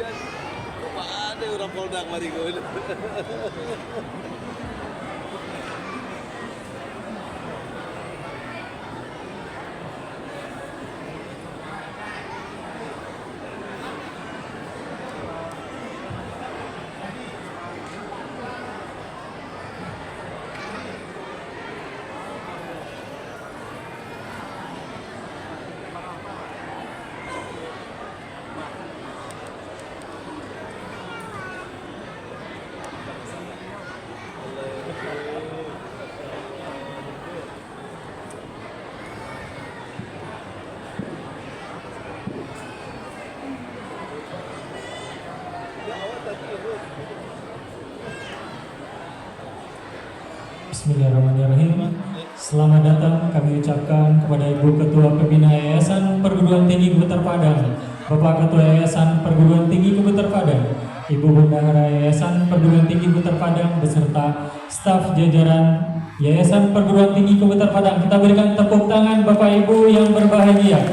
Ada orang poldak mari gue. Bismillahirrahmanirrahim. Selamat datang kami ucapkan kepada Ibu Ketua Pembina Yayasan Perguruan Tinggi Kobuter Padang, Bapak Ketua Yayasan Perguruan Tinggi Kobuter Padang, Ibu Bendahara Yayasan Perguruan Tinggi Kobuter Padang beserta staf jajaran Yayasan Perguruan Tinggi Kobuter Padang. Kita berikan tepuk tangan Bapak Ibu yang berbahagia.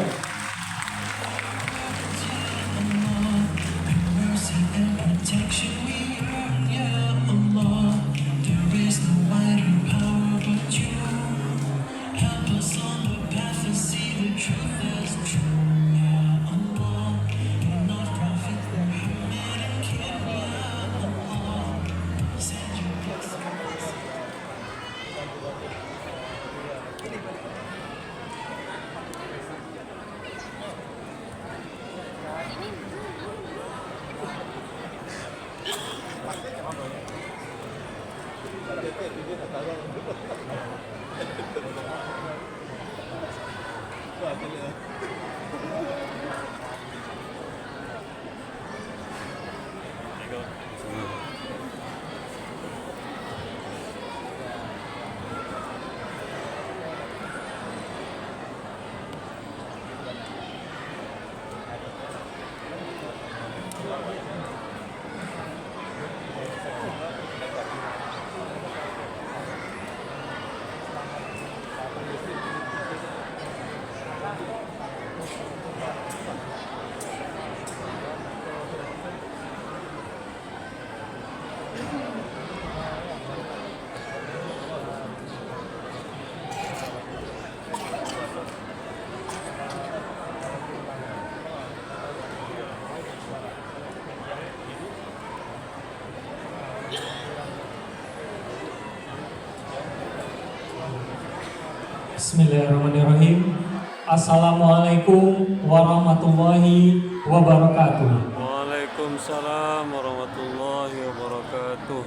Bismillahirrahmanirrahim. Assalamualaikum warahmatullahi wabarakatuh. Waalaikumsalam warahmatullahi wabarakatuh.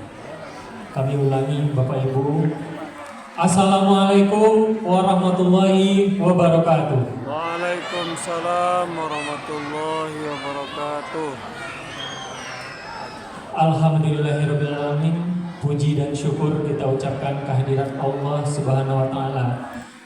Kami ulangi Bapak Ibu. Assalamualaikum warahmatullahi wabarakatuh. Waalaikumsalam warahmatullahi wabarakatuh. Alhamdulillahirabbil alamin. Puji dan syukur kita ucapkan kehadirat Allah Subhanahu wa taala.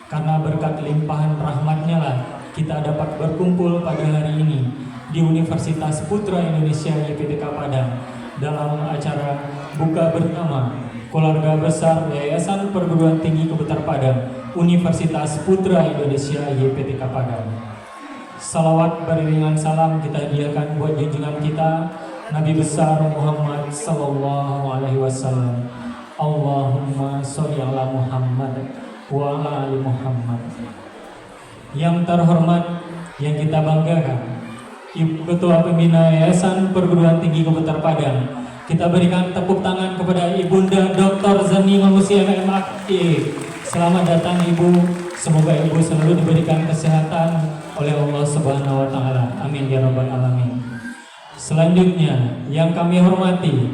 Karena berkat limpahan rahmatnya lah kita dapat berkumpul pada hari ini di Universitas Putra Indonesia YPTK Padang dalam acara buka bersama Keluarga Besar Yayasan Perguruan Tinggi Kobuter Padang Universitas Putra Indonesia YPTK Padang. Salawat beriringan salam kita hadiahkan buat junjungan kita Nabi besar Muhammad sallallahu alaihi wasallam. Allahumma sholli ala Muhammad wa ala ali Muhammad. Yang terhormat, yang kita banggakan, Ibu Ketua Pembina Yayasan Perguruan Tinggi Kobuter Padang. Kita berikan tepuk tangan kepada Ibunda Dr. Zani Mamusi MMAE. Selamat datang Ibu. Semoga Ibu selalu diberikan kesehatan oleh Allah Subhanahu wa taala. Amin ya rabbal alamin. Selanjutnya yang kami hormati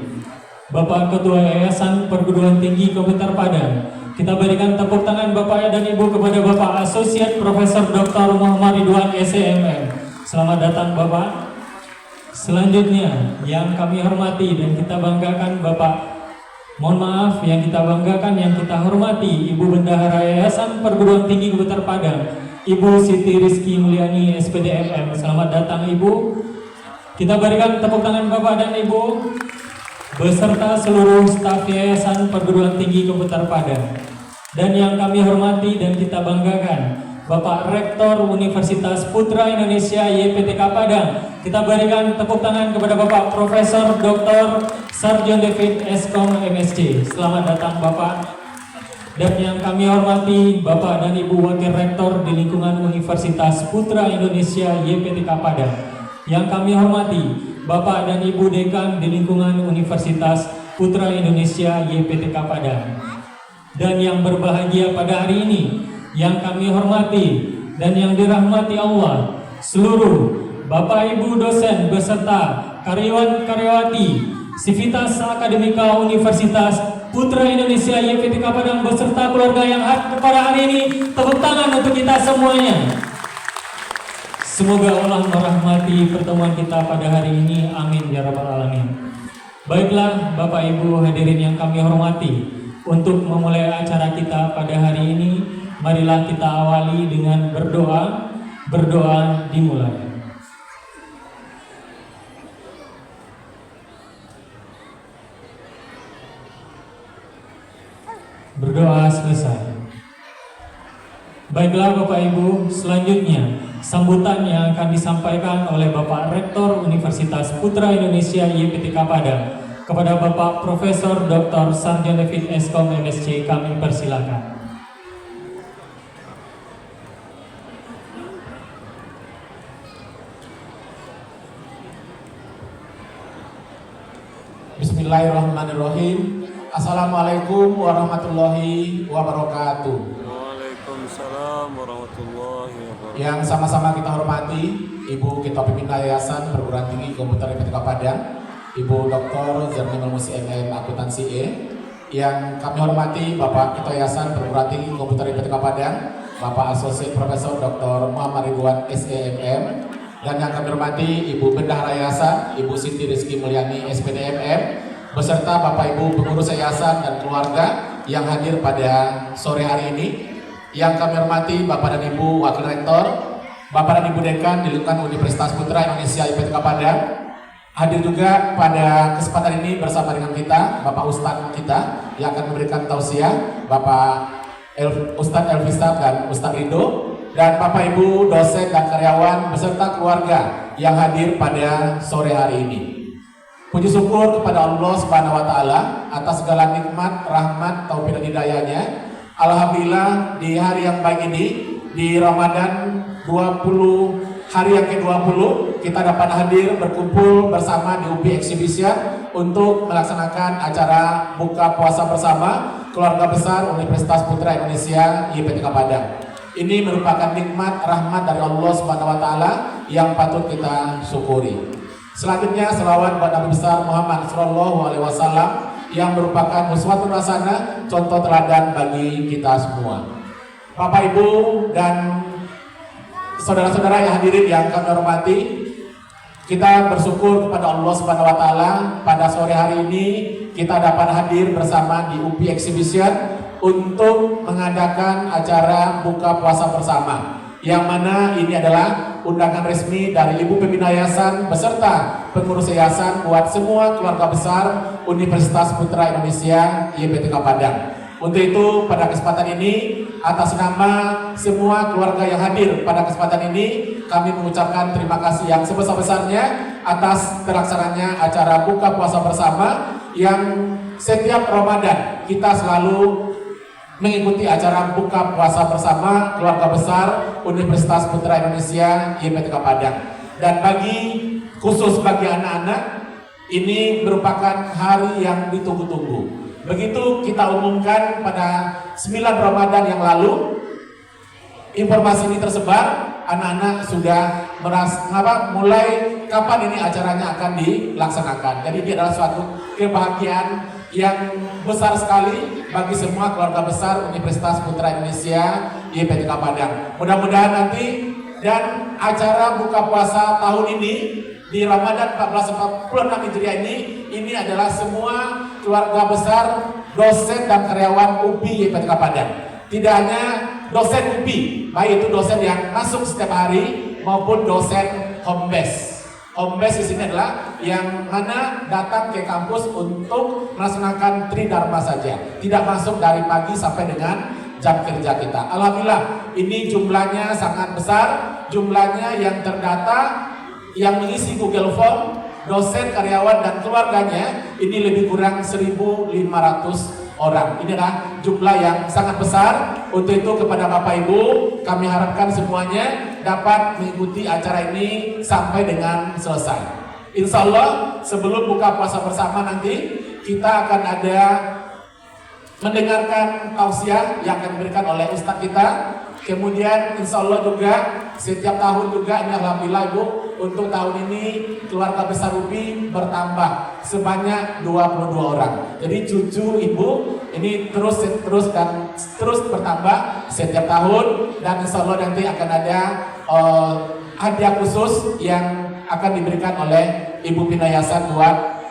Bapak Ketua Yayasan Perguruan Tinggi Kobuter Padang. Kita berikan tepuk tangan Bapak dan Ibu kepada Bapak Asosiat Profesor Dr. Muhammad Ridwan SMM. Selamat datang Bapak. Selanjutnya yang kami hormati dan kita banggakan Bapak, mohon maaf, yang kita banggakan, yang kita hormati Ibu Bendahara Yayasan Perguruan Tinggi Kobuter Padang, Ibu Siti Rizky Mulyani SPDMM. Selamat datang Ibu. Kita berikan tepuk tangan Bapak dan Ibu beserta seluruh staf Yayasan Perguruan Tinggi Kobuter Padang. Dan yang kami hormati dan kita banggakan Bapak Rektor Universitas Putra Indonesia YPTK Padang. Kita berikan tepuk tangan kepada Bapak Profesor Dr. Sarjon David Eskom MSc. Selamat datang Bapak. Dan yang kami hormati Bapak dan Ibu Wakil Rektor di lingkungan Universitas Putra Indonesia YPTK Padang. Yang kami hormati Bapak dan Ibu Dekan di lingkungan Universitas Putra Indonesia YPTK Padang. Dan yang berbahagia pada hari ini, yang kami hormati dan yang dirahmati Allah, seluruh Bapak Ibu dosen beserta karyawan-karyawati Sivitas Akademika Universitas Putra Indonesia YPTK Padang beserta keluarga yang hadir pada hari ini. Tepuk tangan untuk kita semuanya. Semoga Allah merahmati pertemuan kita pada hari ini. Amin ya rabbal alamin. Baiklah Bapak Ibu hadirin yang kami hormati, untuk memulai acara kita pada hari ini, marilah kita awali dengan berdoa. Berdoa dimulai. Berdoa selesai. Baiklah Bapak Ibu, selanjutnya sambutan yang akan disampaikan oleh Bapak Rektor Universitas Putra Indonesia YPTK Padang kepada Bapak Profesor Dr. Sarjon David Eskom MSc, kami persilakan. Bismillahirrahmanirrahim. Assalamualaikum warahmatullahi wabarakatuh. Waalaikumsalam warahmatullahi wabarakatuh. Yang sama-sama kita hormati Ibu Ketua Pimpinan Yayasan Perguruan Tinggi Komputer YPTK Padang, Ibu Dr. Zerminul Musi MM Akuntansi E. Yang kami hormati Bapak Ketua Yayasan Perguruan Tinggi Komputer YPTK Padang, Bapak Asosiat Profesor Dr. Muhammad Ridwan SEMM. Dan yang kami hormati Ibu Bendahara Yayasan, Ibu Siti Rizky Mulyani SPDMM, beserta Bapak Ibu pengurus yayasan dan keluarga yang hadir pada sore hari ini. Yang kami hormati Bapak dan Ibu Wakil Rektor, Bapak dan Ibu Dekan di lingkungan Universitas Putra Indonesia YPTK Padang. Hadir juga pada kesempatan ini bersama dengan kita Bapak Ustadz kita yang akan memberikan tausiah, Bapak Ustadz Elvisa dan Ustadz Rido, dan Bapak Ibu dosen dan karyawan beserta keluarga yang hadir pada sore hari ini. Puji syukur kepada Allah Subhanahu wa taala atas segala nikmat, rahmat, taufik dan hidayahnya. Alhamdulillah di hari yang baik ini, di Ramadan 20 hari yang ke-20, kita dapat hadir berkumpul bersama di UPI Exhibition untuk melaksanakan acara buka puasa bersama keluarga besar Universitas Putra Indonesia YPTK Padang. Ini merupakan nikmat rahmat dari Allah Subhanahu wa taala yang patut kita syukuri. Selanjutnya selawat buat Nabi besar Muhammad sallallahu alaihi wasallam yang merupakan uswatun hasanah, contoh teladan bagi kita semua. Bapak Ibu dan saudara-saudara yang hadirin yang kami hormati, kita bersyukur kepada Allah Subhanahu wa taala pada sore hari ini kita dapat hadir bersama di UPI Exhibition untuk mengadakan acara buka puasa bersama, yang mana ini adalah undangan resmi dari Ibu Pembina Yayasan beserta pengurus yayasan buat semua keluarga besar Universitas Putra Indonesia YPTK Padang. Untuk itu pada kesempatan ini, atas nama semua keluarga yang hadir pada kesempatan ini, kami mengucapkan terima kasih yang sebesar-besarnya atas terlaksananya acara buka puasa bersama yang setiap Ramadan kita selalu mengikuti acara buka puasa bersama keluarga besar Universitas Putra Indonesia YPTK Padang. Dan khusus bagi anak-anak, ini merupakan hari yang ditunggu-tunggu. Begitu kita umumkan pada 9 Ramadan yang lalu, informasi ini tersebar, anak-anak sudah mulai kapan ini acaranya akan dilaksanakan. Jadi ini adalah suatu kebahagiaan yang besar sekali bagi semua keluarga besar Universitas Putra Indonesia YPTK Padang. Mudah-mudahan nanti dan acara buka puasa tahun ini di Ramadan 1446 Hijriah ini adalah semua keluarga besar dosen dan karyawan UPI YPTK Padang. Tidak hanya dosen UPI, baik itu dosen yang masuk setiap hari maupun dosen home base. Home base di sini adalah yang mana datang ke kampus untuk melaksanakan tridharma saja, tidak masuk dari pagi sampai dengan jam kerja kita. Alhamdulillah, ini jumlahnya sangat besar, jumlahnya yang terdata, yang mengisi Google Form, dosen, karyawan, dan keluarganya, ini lebih kurang 1.500 orang. Inilah jumlah yang sangat besar. Untuk itu kepada Bapak Ibu, kami harapkan semuanya dapat mengikuti acara ini sampai dengan selesai. Insya Allah sebelum buka puasa bersama nanti kita akan ada mendengarkan tausiah yang akan diberikan oleh Ustadz kita. Kemudian insya Allah juga setiap tahun juga, ini alhamdulillah Ibu, untuk tahun ini keluarga besar UPI bertambah sebanyak 22 orang. Jadi cucu Ibu ini terus bertambah setiap tahun, dan insya Allah nanti akan ada hadiah khusus yang akan diberikan oleh Ibu Pinayasan buat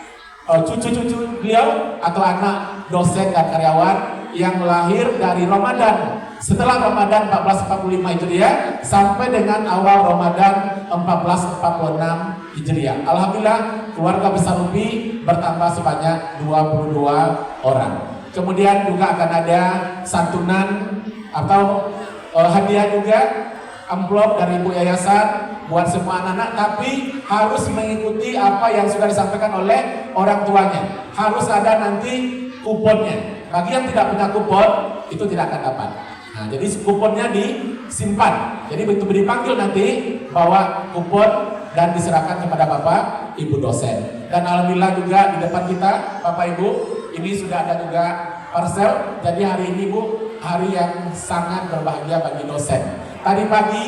cucu-cucu beliau atau anak dosen dan karyawan yang lahir dari Ramadan, setelah Ramadan 1445 Hijriah sampai dengan awal Ramadan 1446 Hijriah. Alhamdulillah keluarga besar UPI bertambah sebanyak 22 orang. Kemudian juga akan ada santunan atau hadiah juga, amplop dari Ibu Yayasan buat semua anak-anak, tapi harus mengikuti apa yang sudah disampaikan oleh orang tuanya. Harus ada nanti kuponnya. Bagi yang tidak punya kupon, itu tidak akan dapat. Nah, jadi kuponnya disimpan. Jadi begitu dipanggil nanti bawa kupon dan diserahkan kepada Bapak Ibu dosen. Dan alhamdulillah juga di depan kita Bapak Ibu, ini sudah ada juga parcel. Jadi hari ini Bu, hari yang sangat berbahagia bagi dosen. Tadi pagi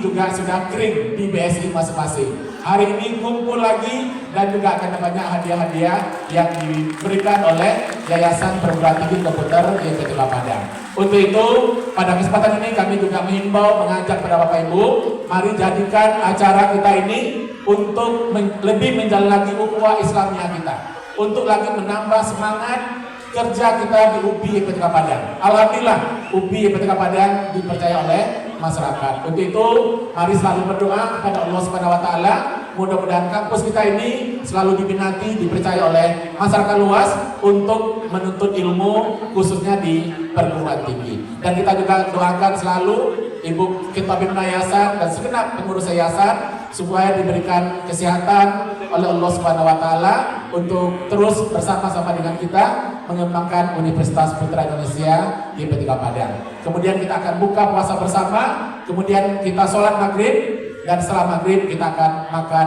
juga sudah kering di BSI masing-masing. Hari ini kumpul lagi dan juga akan banyak hadiah-hadiah yang diberikan oleh Yayasan Perguruan Tinggi Komputer YPTK Padang. Untuk itu, pada kesempatan ini kami juga menghimbau, mengajak pada Bapak Ibu, mari jadikan acara kita ini untuk lebih menjalin lagi ukhuwah Islamnya kita, untuk lagi menambah semangat kerja kita di UPI YPTK Padang. Alhamdulillah UPI YPTK Padang dipercaya oleh masyarakat. Untuk itu mari selalu berdoa kepada Allah Subhanahu wa taala, mudah-mudahan kampus kita ini selalu diminati, dipercaya oleh masyarakat luas untuk menuntut ilmu khususnya di perguruan tinggi. Dan kita juga doakan selalu Ibu Ketua Pimpinan Yayasan dan segenap pengurus yayasan supaya diberikan kesehatan oleh Allah Subhanahu wa taala untuk terus bersama-sama dengan kita mengembangkan Universitas Putra Indonesia YPTK Padang. Kemudian kita akan buka puasa bersama, kemudian kita sholat maghrib, dan setelah maghrib kita akan makan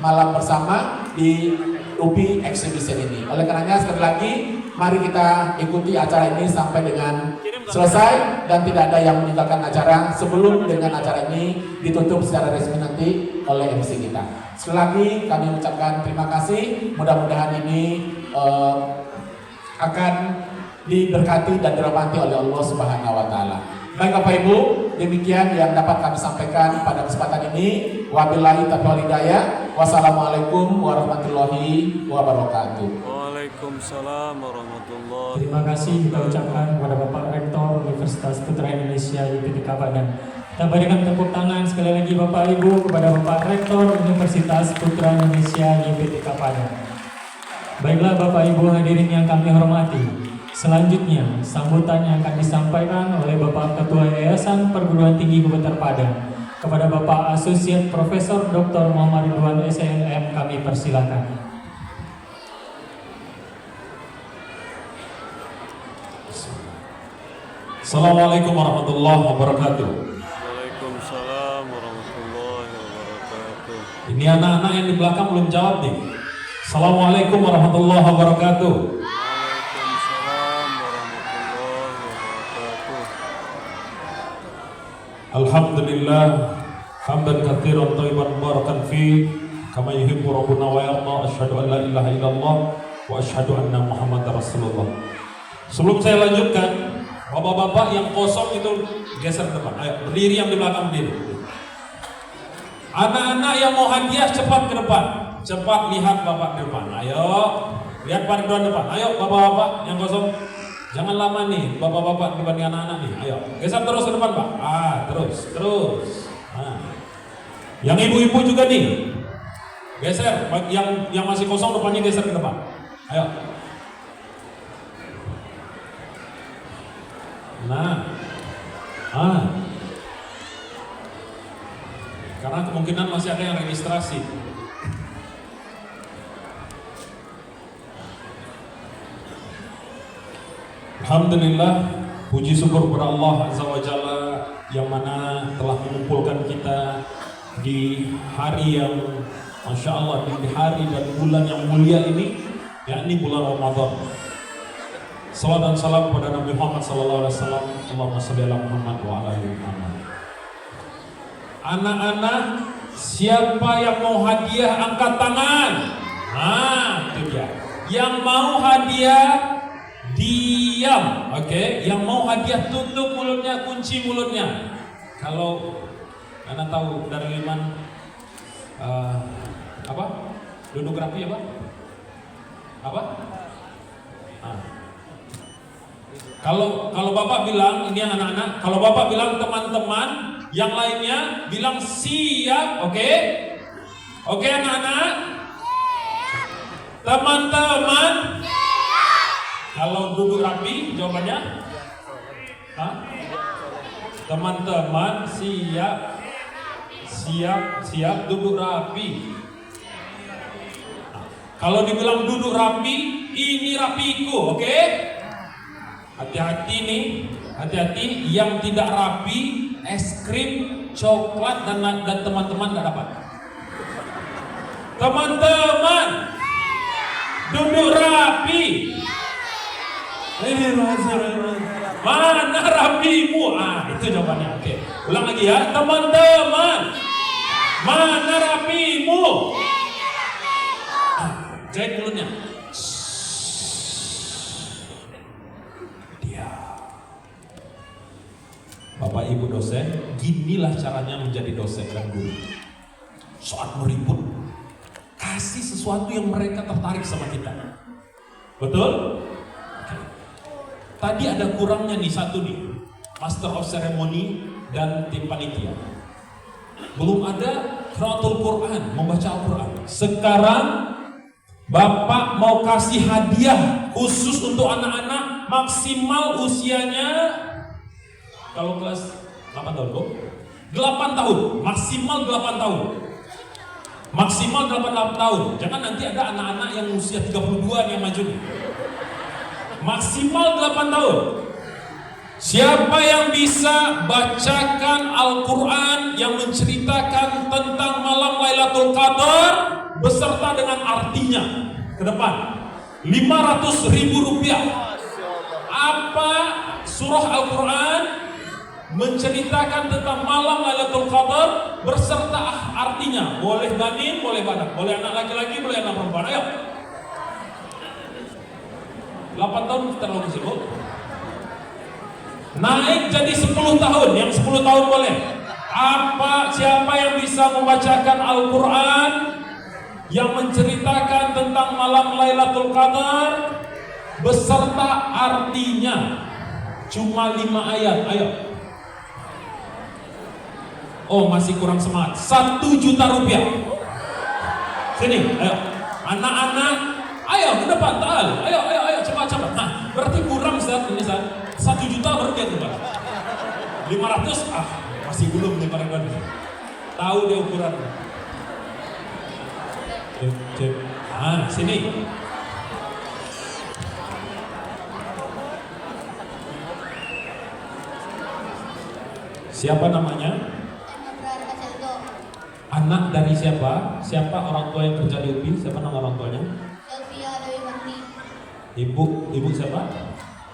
malam bersama di UPI Exhibition ini. Oleh karenanya sekali lagi mari kita ikuti acara ini sampai dengan selesai dan tidak ada yang meninggalkan acara sebelum dengan acara ini ditutup secara resmi nanti oleh MC kita. Sekali lagi kami ucapkan terima kasih. Mudah-mudahan ini akan diberkati dan dirahmati oleh Allah Subhanahu wa taala. Baik Bapak Ibu, demikian yang dapat kami sampaikan pada kesempatan ini. Wabillahi taufiq wal hidayah. Wassalamualaikum warahmatullahi wabarakatuh. Waalaikumsalam warahmatullahi. Terima kasih kita ucapkan kepada Bapak Rektor Universitas Putra Indonesia YPTK Padang. Kita berikan tepuk tangan sekali lagi Bapak Ibu kepada Bapak Rektor Universitas Putra Indonesia YPTK Padang. Baiklah Bapak Ibu hadirin yang kami hormati, selanjutnya sambutan yang akan disampaikan oleh Bapak Ketua Yayasan Perguruan Tinggi Komputer Padang kepada Bapak Asosiat Profesor Dr. Muhammad Ridwan SNM, kami persilakan. Assalamualaikum warahmatullahi wabarakatuh. Waalaikumsalam warahmatullahi wabarakatuh. Ini anak-anak yang di belakang belum jawab nih. Assalamualaikum warahmatullahi wabarakatuh. Waalaikumsalam warahmatullahi wabarakatuh. Alhamdulillah hamdan katsiran thayyiban mubarakan fi kama yuhibbu rabbuna wa yarda. Asyhadu an la ilaha illallah wa asyhadu anna Muhammadar Rasulullah. Sebelum saya lanjutkan, bapak-bapak yang kosong itu geser ke depan. Ayo, berdiri yang di belakang berdiri. Anak-anak yang mau hadiah cepat ke depan. Cepat lihat bapak di depan. Ayo, lihat Pak Ridwan depan. Ayo, bapak-bapak yang kosong. Jangan lama nih, bapak-bapak dibanding anak-anak nih. Ayo, geser terus ke depan, Pak. Terus. Nah. Yang ibu-ibu juga nih. Geser, yang masih kosong depannya geser ke depan. Ayo. Karena kemungkinan masih ada yang registrasi. Alhamdulillah, puji syukur kepada Allah Azza wa Jalla yang mana telah mengumpulkan kita di hari yang Masya Allah, di hari dan bulan yang mulia ini, yakni bulan Ramadan. Salawat dan salam kepada Nabi Muhammad sallallahu alaihi wasallam. Allahumma shalli ala Muhammad wa ala ali Muhammad. Anak-anak, siapa yang mau hadiah angkat tangan? Itu dia. Yang mau hadiah diam, oke? Yang mau hadiah tutup mulutnya, kunci mulutnya. Kalau Anda tahu dari Liman apa? Duduk rapi apa? Apa? Kalau Bapak bilang, ini yang anak-anak, kalau Bapak bilang teman-teman, yang lainnya bilang siap, oke? Oke anak-anak? Teman-teman? Kalau duduk rapi, jawabannya? Teman-teman siap, duduk rapi. Kalau dibilang duduk rapi, ini rapiku, oke? Hati-hati nih, hati-hati yang tidak rapi, es krim, coklat dan teman-teman nggak dapat. Teman-teman, duduk rapi. Mana rapimu? Itu jawabannya. Oke, ulang lagi ya, teman-teman. Mana rapimu? Jahit mulutnya. Bapak Ibu dosen, ginilah caranya menjadi dosen dan guru. Saat meribut, kasih sesuatu yang mereka tertarik sama kita. Betul? Oke. Tadi ada kurangnya nih satu nih, Master of Ceremony dan tim panitia. Belum ada qiraatul Quran, membaca Al-Quran. Sekarang Bapak mau kasih hadiah khusus untuk anak-anak maksimal usianya. Kalau kelas 8 tahun, 8 tahun, maksimal 8 tahun. Maksimal 8 tahun. Jangan nanti ada anak-anak yang usia 32 yang maju. Maksimal 8 tahun. Siapa yang bisa bacakan Al-Quran yang menceritakan tentang malam Lailatul Qadar beserta dengan artinya ke depan, 500.000 rupiah. Apa surah Al-Quran menceritakan tentang malam Lailatul Qadar berserta artinya? Boleh banin, boleh banak, boleh anak laki-laki, boleh anak perempuan. Ayo. 8 tahun terlalu sibuk. Naik jadi 10 tahun, yang 10 tahun boleh. Siapa yang bisa membacakan Al-Quran yang menceritakan tentang malam Lailatul Qadar beserta artinya? Cuma 5 ayat, ayo. Oh, masih kurang semangat. 1 juta rupiah. Sini, ayo. Anak-anak, ayo ke depan, ta'al. Ayo, cepat. Nah, berarti kurang Ustaz, ini Ustaz. 1 juta berarti ya, Pak. 500, masih belum nih Pak Ridwan. Tahu dia ukuran. Cek. Sini. Siapa namanya? Anak dari siapa? Siapa orang tua yang kerja di UPI? Siapa nama orang tuanya? Elvia Dewi Marti. Ibu siapa?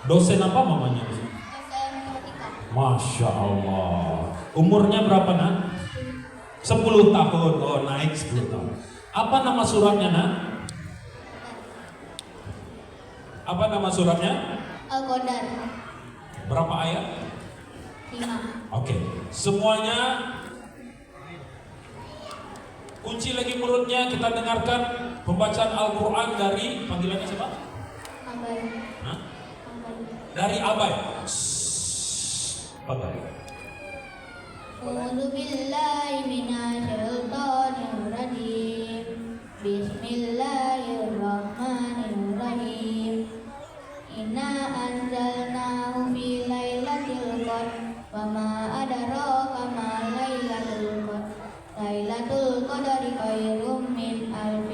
Dosen apa mamanya? Dosen matematika. Masya Allah. Umurnya berapa nak? 10 tahun. Oh, naik 10 tahun. Apa nama suratnya nak? Apa nama suratnya? Al-Qadar. Berapa ayat? 5. Oke. Semuanya kunci lagi mulutnya, kita dengarkan pembacaan Al-Quran dari panggilannya siapa? Abai. Hah? Abai. Dari Abai. Abai. A'udzu billahi minasyaitonir rajim. Bismillahirrahmanirrahim. Inna anzalnahu fi lailatul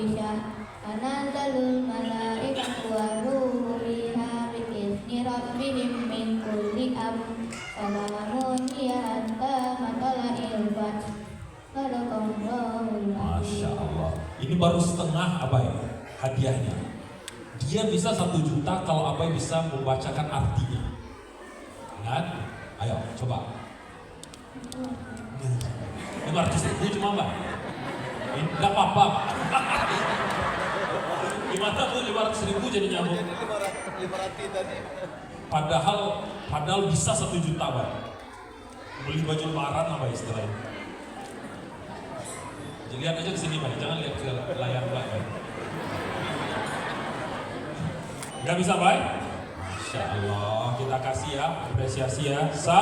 Aisyah Tanazalul malaikatu waruhu biha bi'izni rabbihim min kulli amr salamun hiya hatta matla'il fajr. Sadaqallahul Masya azim. Allah. Ini baru setengah Abai hadiahnya. Dia bisa 1 juta kalau Abai bisa membacakan artinya. Ingat? Ayo coba. 500.000 cuma Mbak. Enggak apa-apa. Gimana Bu 500.000 jadi nyambung? 500 tadi. Padahal bisa 1 juta Mbak. Beli baju lebaran apa istilahnya. Jadi lihat aja ke sini Mbak, jangan lihat ke layar Mbak. Enggak bisa Mbak? Masya Allah, kita kasih ya, apresiasi ya. Masya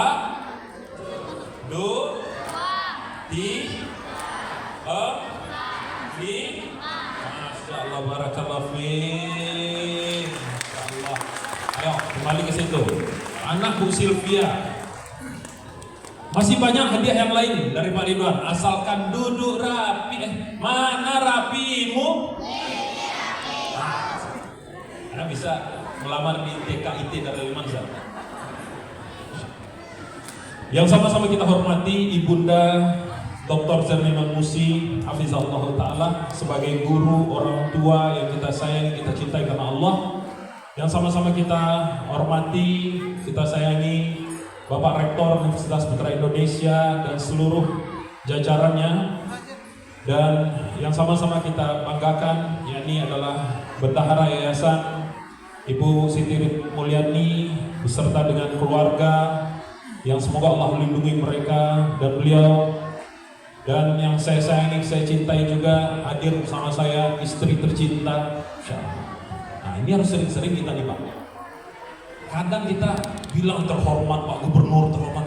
Allah, barakallahu fiik. Masya Allah. Ayo kembali ke situ. Anak Bu Sylvia. Masih banyak hadiah yang lain dari Pak Ridwan. Asalkan duduk rapi. Mana rapimu? Anda bisa melamar di TKIT Darul Manzal. Yang sama-sama kita hormati Ibunda Dr. Zerniman Musi Hafizahullah Ta'ala sebagai guru, orang tua yang kita sayangi, kita cintai karena Allah. Yang sama-sama kita hormati, kita sayangi Bapak Rektor Universitas Putra Indonesia dan seluruh jajarannya. Dan yang sama-sama kita banggakan, yakni adalah Bendahara Yayasan Ibu Siti Mulyani beserta dengan keluarga, yang semoga Allah melindungi mereka dan beliau. Dan yang saya sayangi, saya cintai juga hadir bersama saya, istri tercinta. Nah ini harus sering-sering kita nih Pak. Kadang kita bilang terhormat Pak Gubernur, terhormat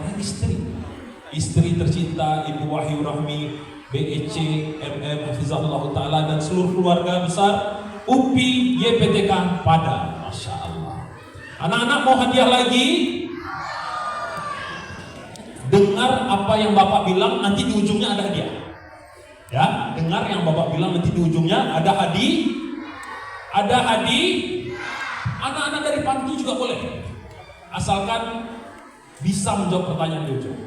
istri tercinta Ibu Wahyu Rahmi, BEC, MM, Hafizahullah Ta'ala dan seluruh keluarga besar UPI YPTK Padang. Masya Allah. Anak-anak mau hadiah lagi? Dengar apa yang Bapak bilang, nanti di ujungnya ada hadiah. Ya, dengar yang Bapak bilang, nanti di ujungnya ada hadiah. Ada hadiah. Anak-anak dari panti juga boleh, asalkan bisa menjawab pertanyaan di ujung.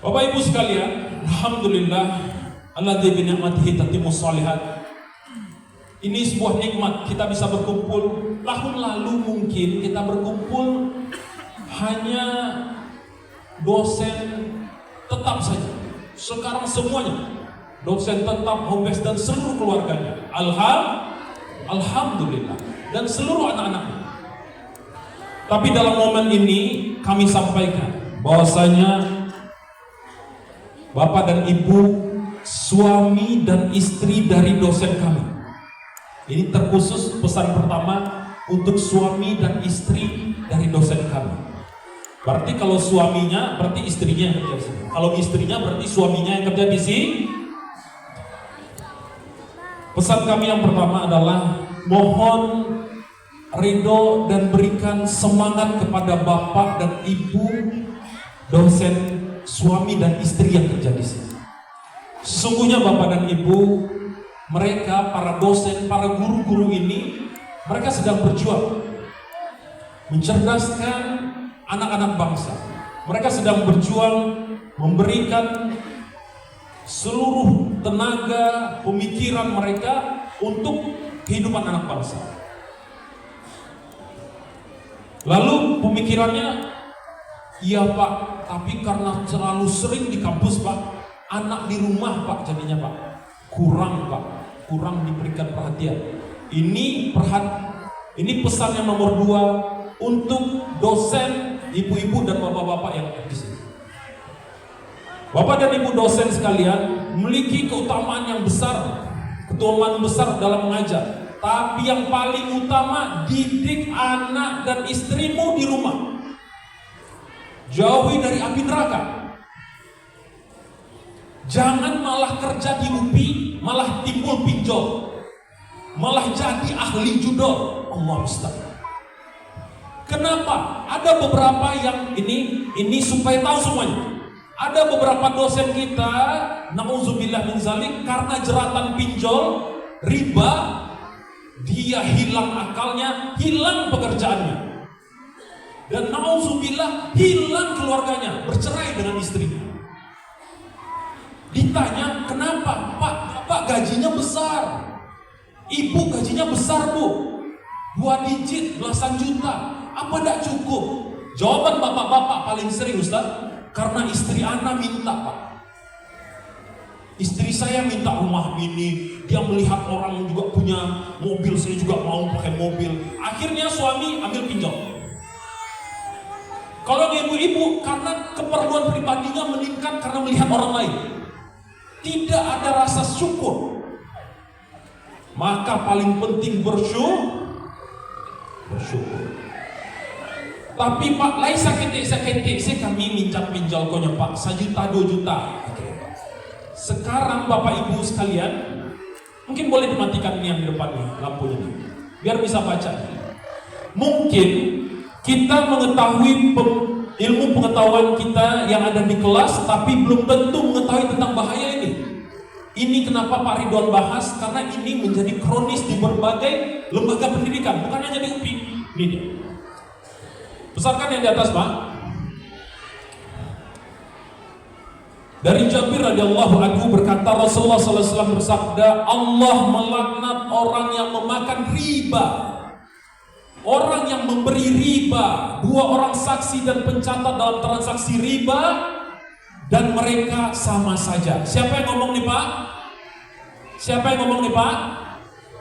Bapak Ibu sekalian, alhamdulillah, alladzi bi ni'matihi tatimmus shalihat. Ini sebuah nikmat, kita bisa berkumpul. Tahun lalu mungkin kita berkumpul hanya dosen tetap saja. Sekarang semuanya dosen tetap, home base dan seluruh keluarganya. Alhamdulillah, dan seluruh anak-anaknya. Tapi dalam momen ini kami sampaikan bahwasanya Bapak dan Ibu, suami dan istri dari dosen kami. Ini terkhusus pesan pertama untuk suami dan istri dari dosen kami. Berarti kalau suaminya berarti istrinya yang kerja di sini. Kalau istrinya berarti suaminya yang kerja di sini. Pesan kami yang pertama adalah mohon ridho dan berikan semangat kepada Bapak dan Ibu dosen, suami dan istri yang kerja di sini. Sesungguhnya Bapak dan Ibu, mereka para dosen, para guru-guru ini, mereka sedang berjuang mencerdaskan anak-anak bangsa. Mereka sedang berjuang memberikan seluruh tenaga pemikiran mereka untuk kehidupan anak bangsa. Lalu pemikirannya, iya Pak, tapi karena terlalu sering di kampus Pak, anak di rumah Pak jadinya Pak, kurang diberikan perhatian. Ini pesan yang nomor 2 untuk dosen, ibu-ibu dan bapak-bapak yang di sini. Bapak dan ibu dosen sekalian memiliki keutamaan yang besar, keutamaan besar dalam mengajar. Tapi yang paling utama, didik anak dan istrimu di rumah. Jauhi dari api neraka. Jangan malah kerja di UPI, malah timbul pinjol, malah jadi ahli judo. Allah Ustaz. Kenapa? Ada beberapa yang ini supaya tahu semuanya. Ada beberapa dosen kita, nauzubillah min zalik, karena jeratan pinjol, riba, dia hilang akalnya, hilang pekerjaannya. Dan nauzubillah hilang keluarganya, bercerai dengan istrinya. Ditanya, kenapa? Pak, Bapak gajinya besar. Ibu gajinya besar, Bu. 2 digit, belasan juta. Apa tidak cukup? Jawaban bapak-bapak paling sering, Ustaz, karena istri Ana minta, Pak. Istri saya minta rumah ini, dia melihat orang juga punya mobil, saya juga mau pakai mobil. Akhirnya suami ambil pinjol. Kalau ibu-ibu, karena keperluan pribadinya meningkat karena melihat orang lain. Tidak ada rasa syukur. Maka paling penting bersyukur. Tapi Pak, lain sakit kami minta pinjol konya Pak, 1 juta 2 juta. Sekarang Bapak Ibu sekalian, mungkin boleh dimatikan ini yang di depan nih, lampunya nih, biar bisa baca. Mungkin kita mengetahui ilmu pengetahuan kita yang ada di kelas, tapi belum tentu mengetahui tentang bahaya ini. Ini kenapa Pak Ridwan bahas, karena ini menjadi kronis di berbagai lembaga pendidikan, bukan hanya di UPI. Ini dia. Besarkan yang di atas, Pak. Dari Jabir radhiyallahu anhu berkata, Rasulullah sallallahu alaihi wasallam bersabda, Allah melaknat orang yang memakan riba, orang yang memberi riba, 2 orang saksi dan pencatat dalam transaksi riba, dan mereka sama saja. Siapa yang ngomong nih, Pak? Siapa yang ngomong nih, Pak?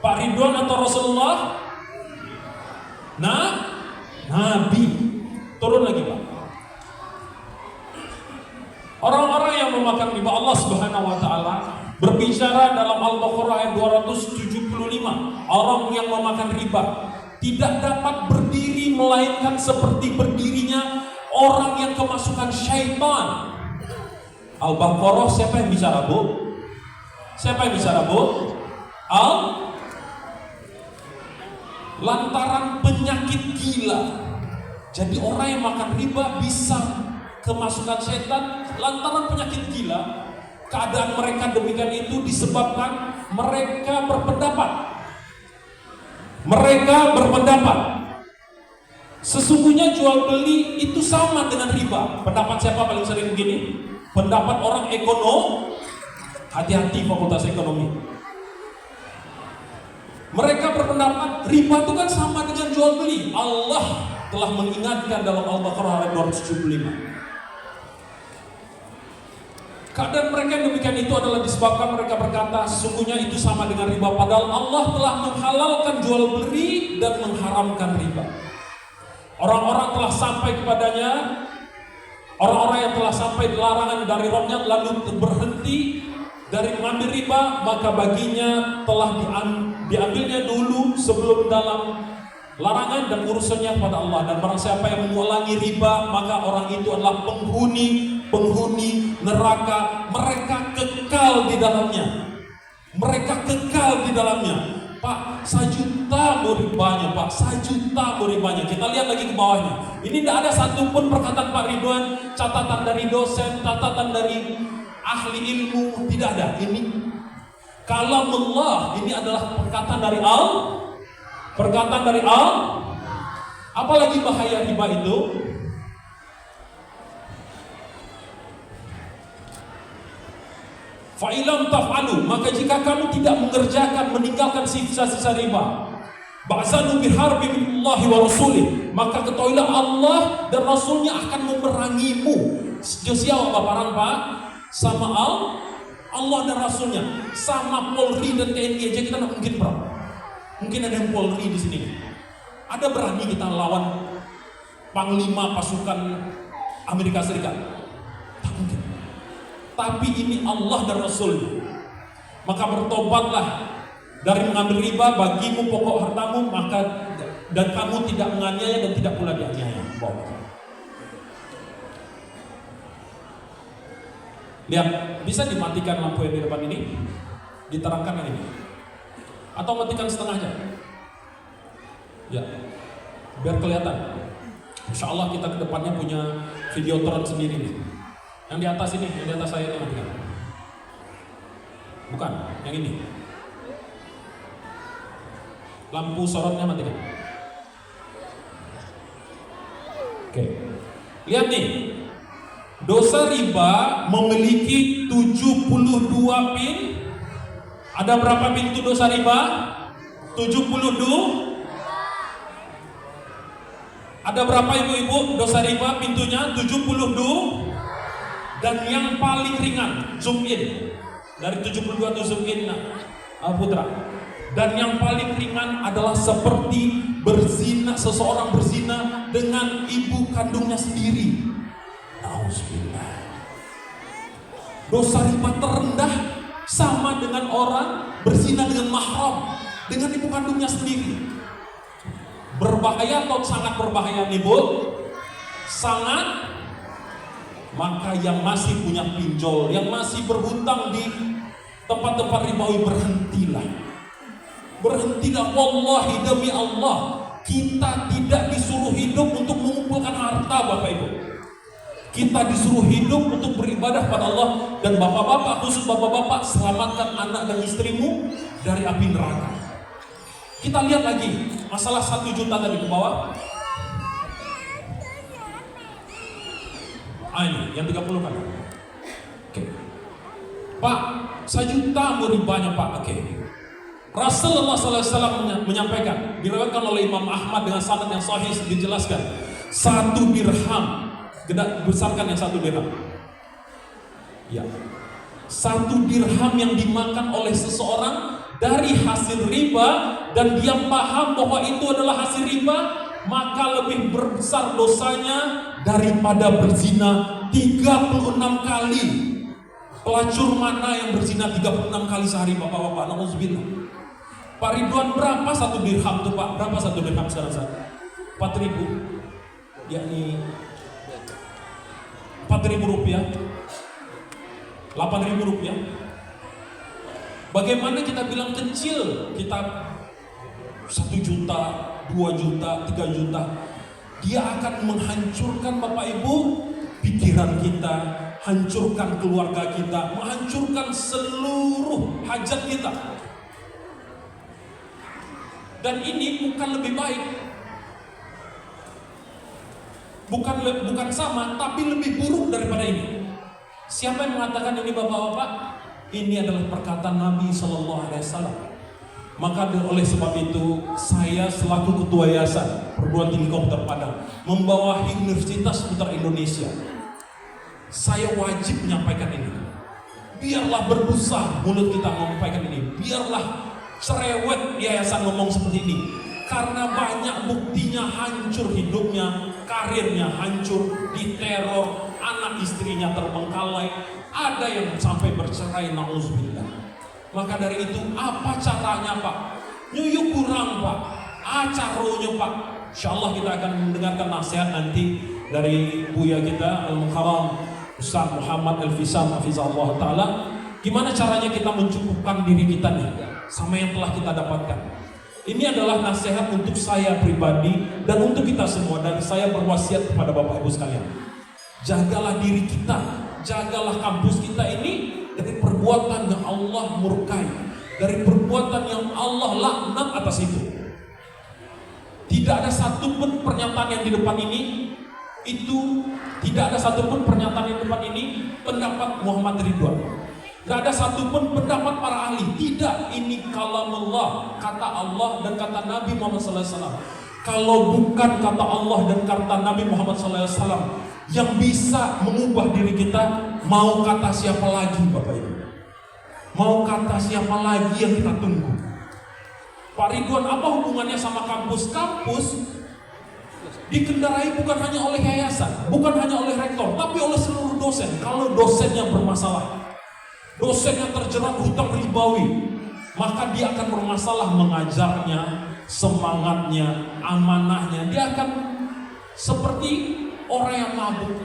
Pak Ridwan atau Rasulullah? Nah, Nabi. Turun lagi, Pak. Orang-orang yang memakan riba, Allah Subhanahu wa taala berbicara dalam Al-Baqarah ayat 275. Orang yang memakan riba tidak dapat berdiri melainkan seperti berdirinya orang yang kemasukan syaitan. Al-Baqarah, siapa yang bicara, Bu? Siapa yang bicara, Bu? Lantaran penyakit gila. Jadi orang yang makan riba bisa kemasukan setan lantaran penyakit gila. Keadaan mereka demikian itu disebabkan mereka berpendapat. Sesungguhnya jual beli itu sama dengan riba. Pendapat siapa paling sering begini? Pendapat orang ekonom. Hati-hati fakultas ekonomi. Mereka berpendapat riba itu kan sama dengan jual beli. Allah telah mengingatkan dalam Al-Baqarah ayat 275. Keadaan mereka yang demikian itu adalah disebabkan mereka berkata sesungguhnya itu sama dengan riba, padahal Allah telah menghalalkan jual beli dan mengharamkan riba. Orang-orang telah sampai kepadanya, orang-orang yang telah sampai larangan dari Rabbnya lalu berhenti dari mengambil riba, maka baginya telah diambilnya dulu sebelum dalam larangan dan urusannya pada Allah. Dan barang siapa yang mengulangi riba, maka orang itu adalah penghuni neraka. Mereka kekal di dalamnya. Pak, 1 juta ribanya, Pak, 1 juta ribanya. Kita lihat lagi ke bawahnya. Ini tidak ada satupun perkataan Pak Ridwan, catatan dari dosen, catatan dari ahli ilmu, tidak ada. Ini kalamullah, ini adalah perkataan dari Allah. Apalagi bahaya riba itu? Fa'ilam taf'alu, maka jika kamu tidak meninggalkan sisa-sisa riba, ba'zanu biharbi minallahi wa rasulih, maka ketahuilah Allah dan Rasulnya akan memerangimu. Siapa perang, Pak? Sama Allah dan Rasulnya. Sama Polri dan TNI aja kita tidak mungkin perang. Mungkin ada yang Polri di sini. Ada berani kita lawan Panglima pasukan Amerika Serikat? Tak mungkin. Tapi ini Allah dan Rasulnya. Maka bertobatlah dari mengambil riba, bagimu pokok hartamu, maka dan kamu tidak menganiaya dan tidak pula dianiaya. Lihat, bisa dimatikan lampu yang di depan ini? Diterangkan yang ini? Atau matikan setengahnya? Ya, biar kelihatan. Insya Allah kita kedepannya punya videotron sendiri nih. Yang di atas ini, yang di atas saya ini matikan. Bukan, yang ini. Lampu sorotnya matikan. Oke. Lihat nih. Dosa riba memiliki 72 pin. Ada berapa pintu dosa riba? 72. Ada berapa ibu-ibu dosa riba pintunya? 72. Dan yang paling ringan, zoom in. Dari 72 itu zoom in, Putra. Dan yang paling ringan adalah seperti berzina, seseorang berzina dengan ibu kandungnya sendiri. Nauzubillah. Dosa riba terendah sama dengan orang berzina dengan mahram, dengan ibu kandungnya sendiri. Berbahaya atau sangat berbahaya nih Bu? Sangat. Maka yang masih punya pinjol, yang masih berhutang di tempat-tempat ribawi, berhentilah. Berhentilah, wallahi demi Allah. Kita tidak disuruh hidup untuk mengumpulkan harta Bapak Ibu. Kita disuruh hidup untuk beribadah pada Allah. Dan bapak-bapak, khusus bapak-bapak, selamatkan anak dan istrimu dari api neraka. Kita lihat lagi masalah 1 juta tadi ke bawah. Ini yang 30 kan. Oke. Pak, 1 juta ribanya Pak. Oke. Rasulullah SAW menyampaikan, diriwayatkan oleh Imam Ahmad dengan sanad yang sahih, dijelaskan 1 dirham, besarkan yang 1 dirham. Ya. 1 dirham yang dimakan oleh seseorang dari hasil riba dan dia paham bahwa itu adalah hasil riba, maka lebih besar dosanya daripada berzina 36 kali. Pelacur mana yang berzina 36 kali sehari Bapak-bapak? Nauzubillah. Pak Ridwan, berapa 1 dirham tuh Pak? Berapa 1 dirham sekarang? 4.000. Yakni 4.000 rupiah, 8.000 rupiah. Bagaimana kita bilang kecil, kita 1 juta, 2 juta, 3 juta. Dia akan menghancurkan Bapak Ibu pikiran kita, hancurkan keluarga kita, menghancurkan seluruh hajat kita. Dan ini bukan lebih baik, bukan sama, tapi lebih buruk daripada ini. Siapa yang mengatakan ini Bapak-bapak? Ini adalah perkataan Nabi SAW. Maka oleh sebab itu, saya selaku Ketua Yayasan Perguruan Tinggi Komputer Padang membawahi Universitas Putra Indonesia, saya wajib menyampaikan ini. Biarlah berbusa mulut kita menyampaikan ini. Biarlah cerewet yayasan ngomong seperti ini. Karena banyak buktinya hancur hidupnya, karirnya hancur, diteror, anak istrinya terbengkalai, ada yang sampai bercerai, nauzubillah. Maka dari itu, apa caranya Pak? Nyuyuk kurang Pak, acaronya Pak. Insyaallah kita akan mendengarkan nasihat nanti dari Buya kita Al-Mukarram Ustaz Muhammad Al-Fisam Hafizahullah Ta'ala. Gimana caranya kita mencukupkan diri kita nih sama yang telah kita dapatkan. Ini adalah nasihat untuk saya pribadi dan untuk kita semua. Dan saya berwasiat kepada Bapak Ibu sekalian, jagalah diri kita, jagalah kampus kita ini dari perbuatan yang Allah murkai, dari perbuatan yang Allah laknat atas itu. Tidak ada satupun pernyataan yang di depan ini, tidak ada satupun pernyataan yang di depan ini pendapat Muhammad Ridwan. Tidak ada satupun pendapat para ahli. Tidak, ini kalamullah, kata Allah dan kata Nabi Muhammad SAW. Kalau bukan kata Allah dan kata Nabi Muhammad SAW yang bisa mengubah diri kita, mau kata siapa lagi Bapak Ibu? Mau kata siapa lagi yang kita tunggu? Pak Ridwan, apa hubungannya sama kampus? Kampus dikendarai bukan hanya oleh yayasan, bukan hanya oleh rektor, tapi oleh seluruh dosen. Kalau dosennya bermasalah, dosennya terjerat hutang ribawi, maka dia akan bermasalah mengajarnya, semangatnya, amanahnya. Dia akan seperti orang yang mabuk.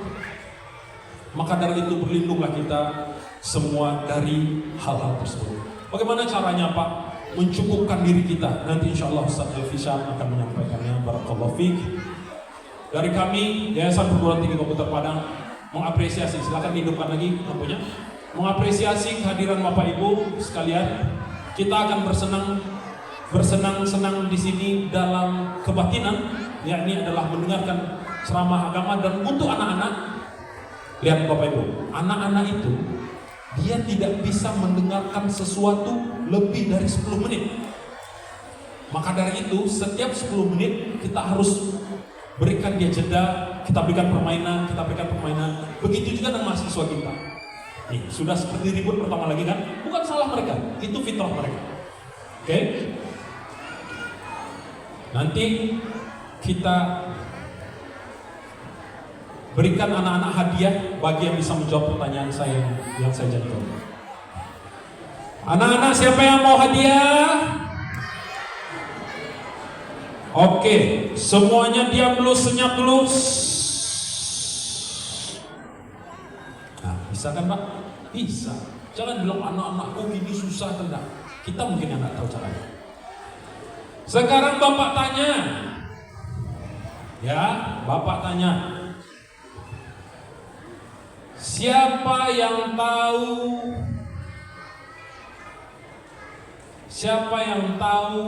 Maka dari itu berlindunglah kita semua dari hal-hal tersebut. Bagaimana caranya Pak? Mencukupkan diri kita. Nanti insya Allah Ustaz Al-Fisam akan menyampaikannya. Barakallahu fiik. Dari kami Yayasan Perguruan Tinggi Komputer Padang mengapresiasi, silakan dihidupkan lagi lampunya. Mengapresiasi kehadiran Bapak Ibu sekalian. Kita akan bersenang-senang di sini dalam kebatinan, yakni adalah mendengarkan ceramah agama. Dan untuk anak-anak, lihat Bapak Ibu, anak-anak itu dia tidak bisa mendengarkan sesuatu lebih dari 10 menit. Maka dari itu setiap 10 menit kita harus berikan dia jeda, kita berikan permainan. Begitu juga dengan mahasiswa kita. Nih, sudah seperti ribut pertama lagi kan? Bukan salah mereka, itu fitrah mereka. Oke? Nanti kita berikan anak-anak hadiah bagi yang bisa menjawab pertanyaan saya yang saya janjikan. Anak-anak, siapa yang mau hadiah? Oke, semuanya diam dulu, senyap dulu. Nah, bisa kan Pak? Bisa. Jangan bilang anak-anakku gini susah, tidak. Kita mungkin yang nggak tahu caranya. Sekarang Bapak tanya. Ya, Bapak tanya. Siapa yang tahu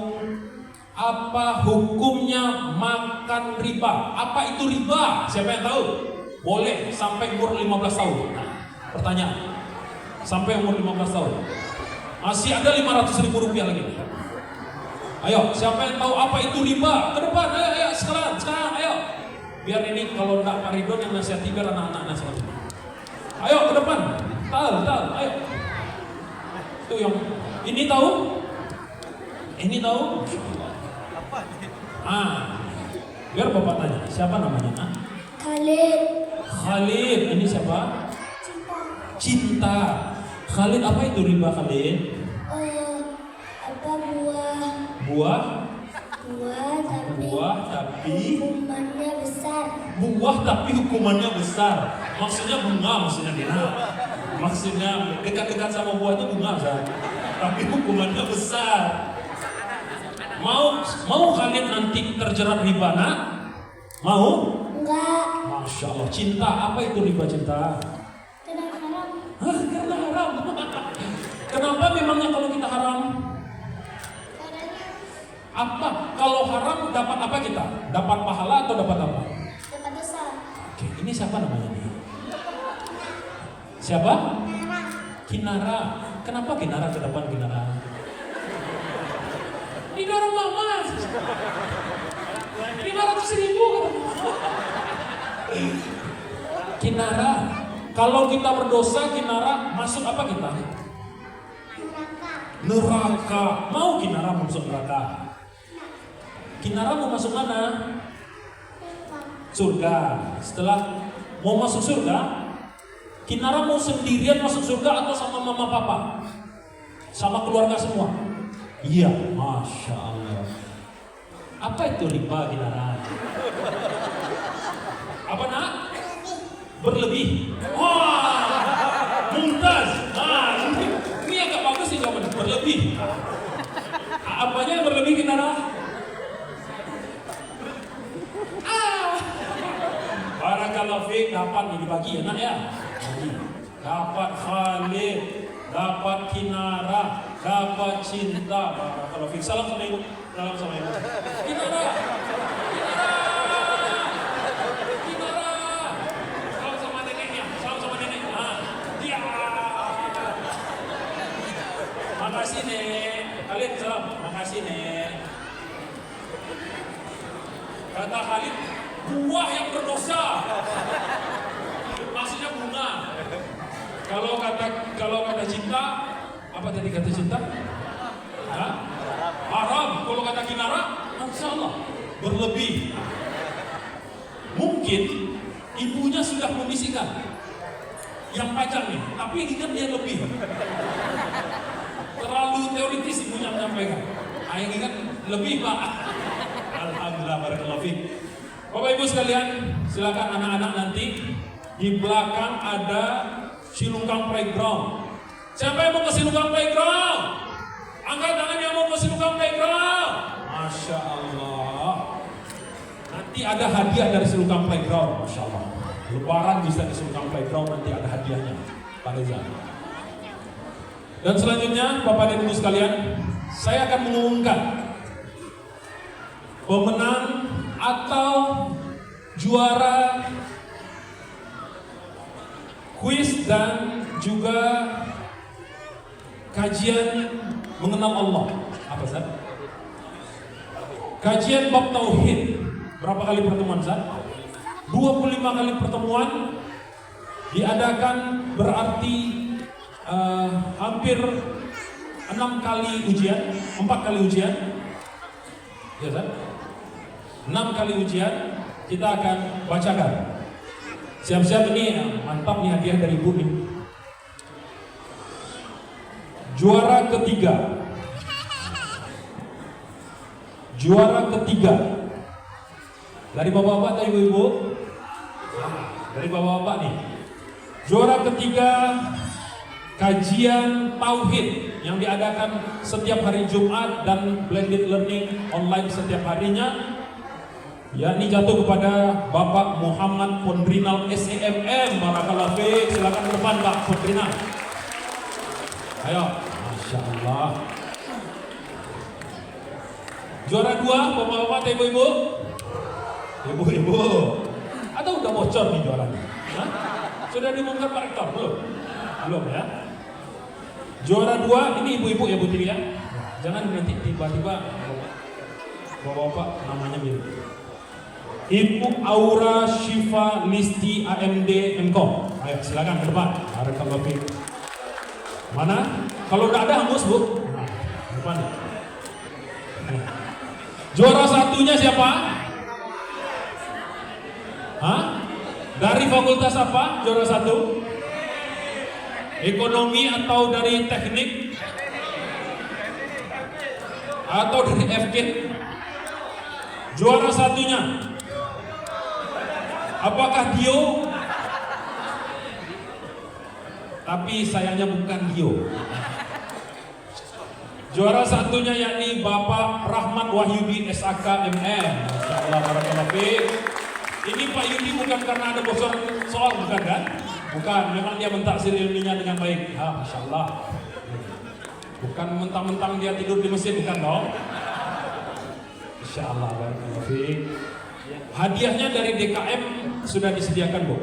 apa hukumnya makan riba? Apa itu riba? Siapa yang tahu? Boleh sampai umur 15 tahun. Nah, pertanyaan. Sampai umur 15 tahun. Masih ada 500.000 rupiah lagi. Ayo, siapa yang tahu apa itu riba? Ke depan, ayo, sekarang, ayo. Biar ini kalau enggak Pak Ridwan yang nasihati, biar anak-anak nasihati. Ayo ke depan, ayo. Itu yang ini tahu? Ini tahu? Biar Bapak tanya, siapa namanya? Khalid, ini siapa? Cinta. Khalid, apa itu riba Khalid? Buah tapi hukumannya besar. Buah tapi hukumannya besar. Maksudnya bunga, maksudnya Dina. Maksudnya dekat-dekat sama buah itu bunga, Zah. Tapi hukumannya besar. Mau kalian nanti terjerat riba, nak? Mau? Enggak. Masya Allah. Cinta, apa itu riba cinta? Karena haram. Karena haram. Kenapa memangnya kalau kita haram? Apa? Kalau haram dapat apa kita? Dapat pahala atau dapat apa? Dapat dosa. Oke, ini siapa namanya nih? Siapa? Kinara. Kenapa Kinara ke depan Kinara? Didorong mama. 500.000. Kinara. Kalau kita berdosa, Kinara masuk apa kita? Neraka. Mau Kinara masuk neraka? Kinara mau masuk mana? Surga. Setelah mau masuk surga, Kinara mau sendirian masuk surga atau sama mama papa? Sama keluarga semua? Iya, Masya Allah. Apa itu riba Kinara? Apa nak? Berlebih. Wah, mumtaz. Ini agak bagus sih jawabannya. Berlebih. Apanya yang berlebih Kinara? Barakallahu fiik, dapat dibagi ya nak ya. Dapat Khalid, dapat Kinara, dapat Cinta. Barakallahu fiik. Salam sama ibu. Salam sama ibu. Kinara. Salam sama neneknya. Salam sama nenek. Dia. Makasih nek. Khalid salam. Makasih nek. Kata Khalid, buah yang berdosa. Maksudnya bunga. Kalau kata Cinta, apa tadi kata Cinta? Haram. Kalau kata Kinara, Masya Allah, berlebih. Mungkin ibunya sudah membisikkan yang panjang nih, tapi ingat dia lebih. Terlalu teoritis ibunya menyampaikan. Yang ingat lebih Pak. Alhamdulillah, barakallahu fiik. Bapak Ibu sekalian, silakan anak-anak nanti di belakang ada Silungkang Playground. Siapa yang mau ke Silungkang Playground? Angkat tangan yang mau ke Silungkang Playground. Masya Allah. Nanti ada hadiah dari Silungkang Playground, Masya Allah. Lebaran bisa disuruh playground, nanti ada hadiahnya, Pak Reza. Dan selanjutnya, Bapak dan Ibu sekalian, saya akan mengumumkan pemenang atau juara kuis dan juga kajian mengenal Allah. Apa Zat? Kajian bab tauhid. Berapa kali pertemuan Zat? 25 kali pertemuan diadakan, berarti hampir 6 kali ujian, 4 kali ujian. Ya Zat? 6 kali ujian kita akan bacakan. Siap-siap ini, mantap nih hadiah dari Ibu nih. Juara ketiga. Juara ketiga. Dari bapak-bapak atau ibu-ibu? Dari bapak-bapak nih. Juara ketiga kajian tauhid yang diadakan setiap hari Jumat dan blended learning online setiap harinya, yakni jatuh kepada Bapak Muhammad Pondrinal SEMM. Barakallahu fiik. Silakan ke depan Pak Pondrinal. Ayo, Masya Allah. Juara dua, bapak-bapak atau ibu-ibu? Ibu-ibu. Atau udah bocor nih juaranya? Hah? Sudah diumumkan Pak Rektor? Belum? Belum ya? Juara dua, ini ibu-ibu ya Bu Tiri ya? Jangan nanti tiba-tiba bapak-bapak namanya mirip. Ibu Aura Syifa Listi AMD Mkom. Ayo silakan ke depan. Barakallahu fiik. Mana? Kalau udah ada hangus Bu. Nah, depan. Juara satunya siapa? Hah? Dari fakultas apa? Juara satu? Ekonomi atau dari teknik? Atau dari FK? Juara satunya? Apakah Dio? Tapi sayangnya bukan Dio. Juara satunya yakni Bapak Rahmat Wahyudi SAK MM. Masyaallah, barakallahu fiik. Ini Pak Yudi bukan karena ada bocor soal, bukan kan? Bukan, memang dia mentaksir ilminya dengan baik. Ah, masyaallah. Bukan mentang-mentang dia tidur di masjid, bukan dong? Insyaallah, barakallahu fiik. Hadiahnya dari DKM sudah disediakan, Bu.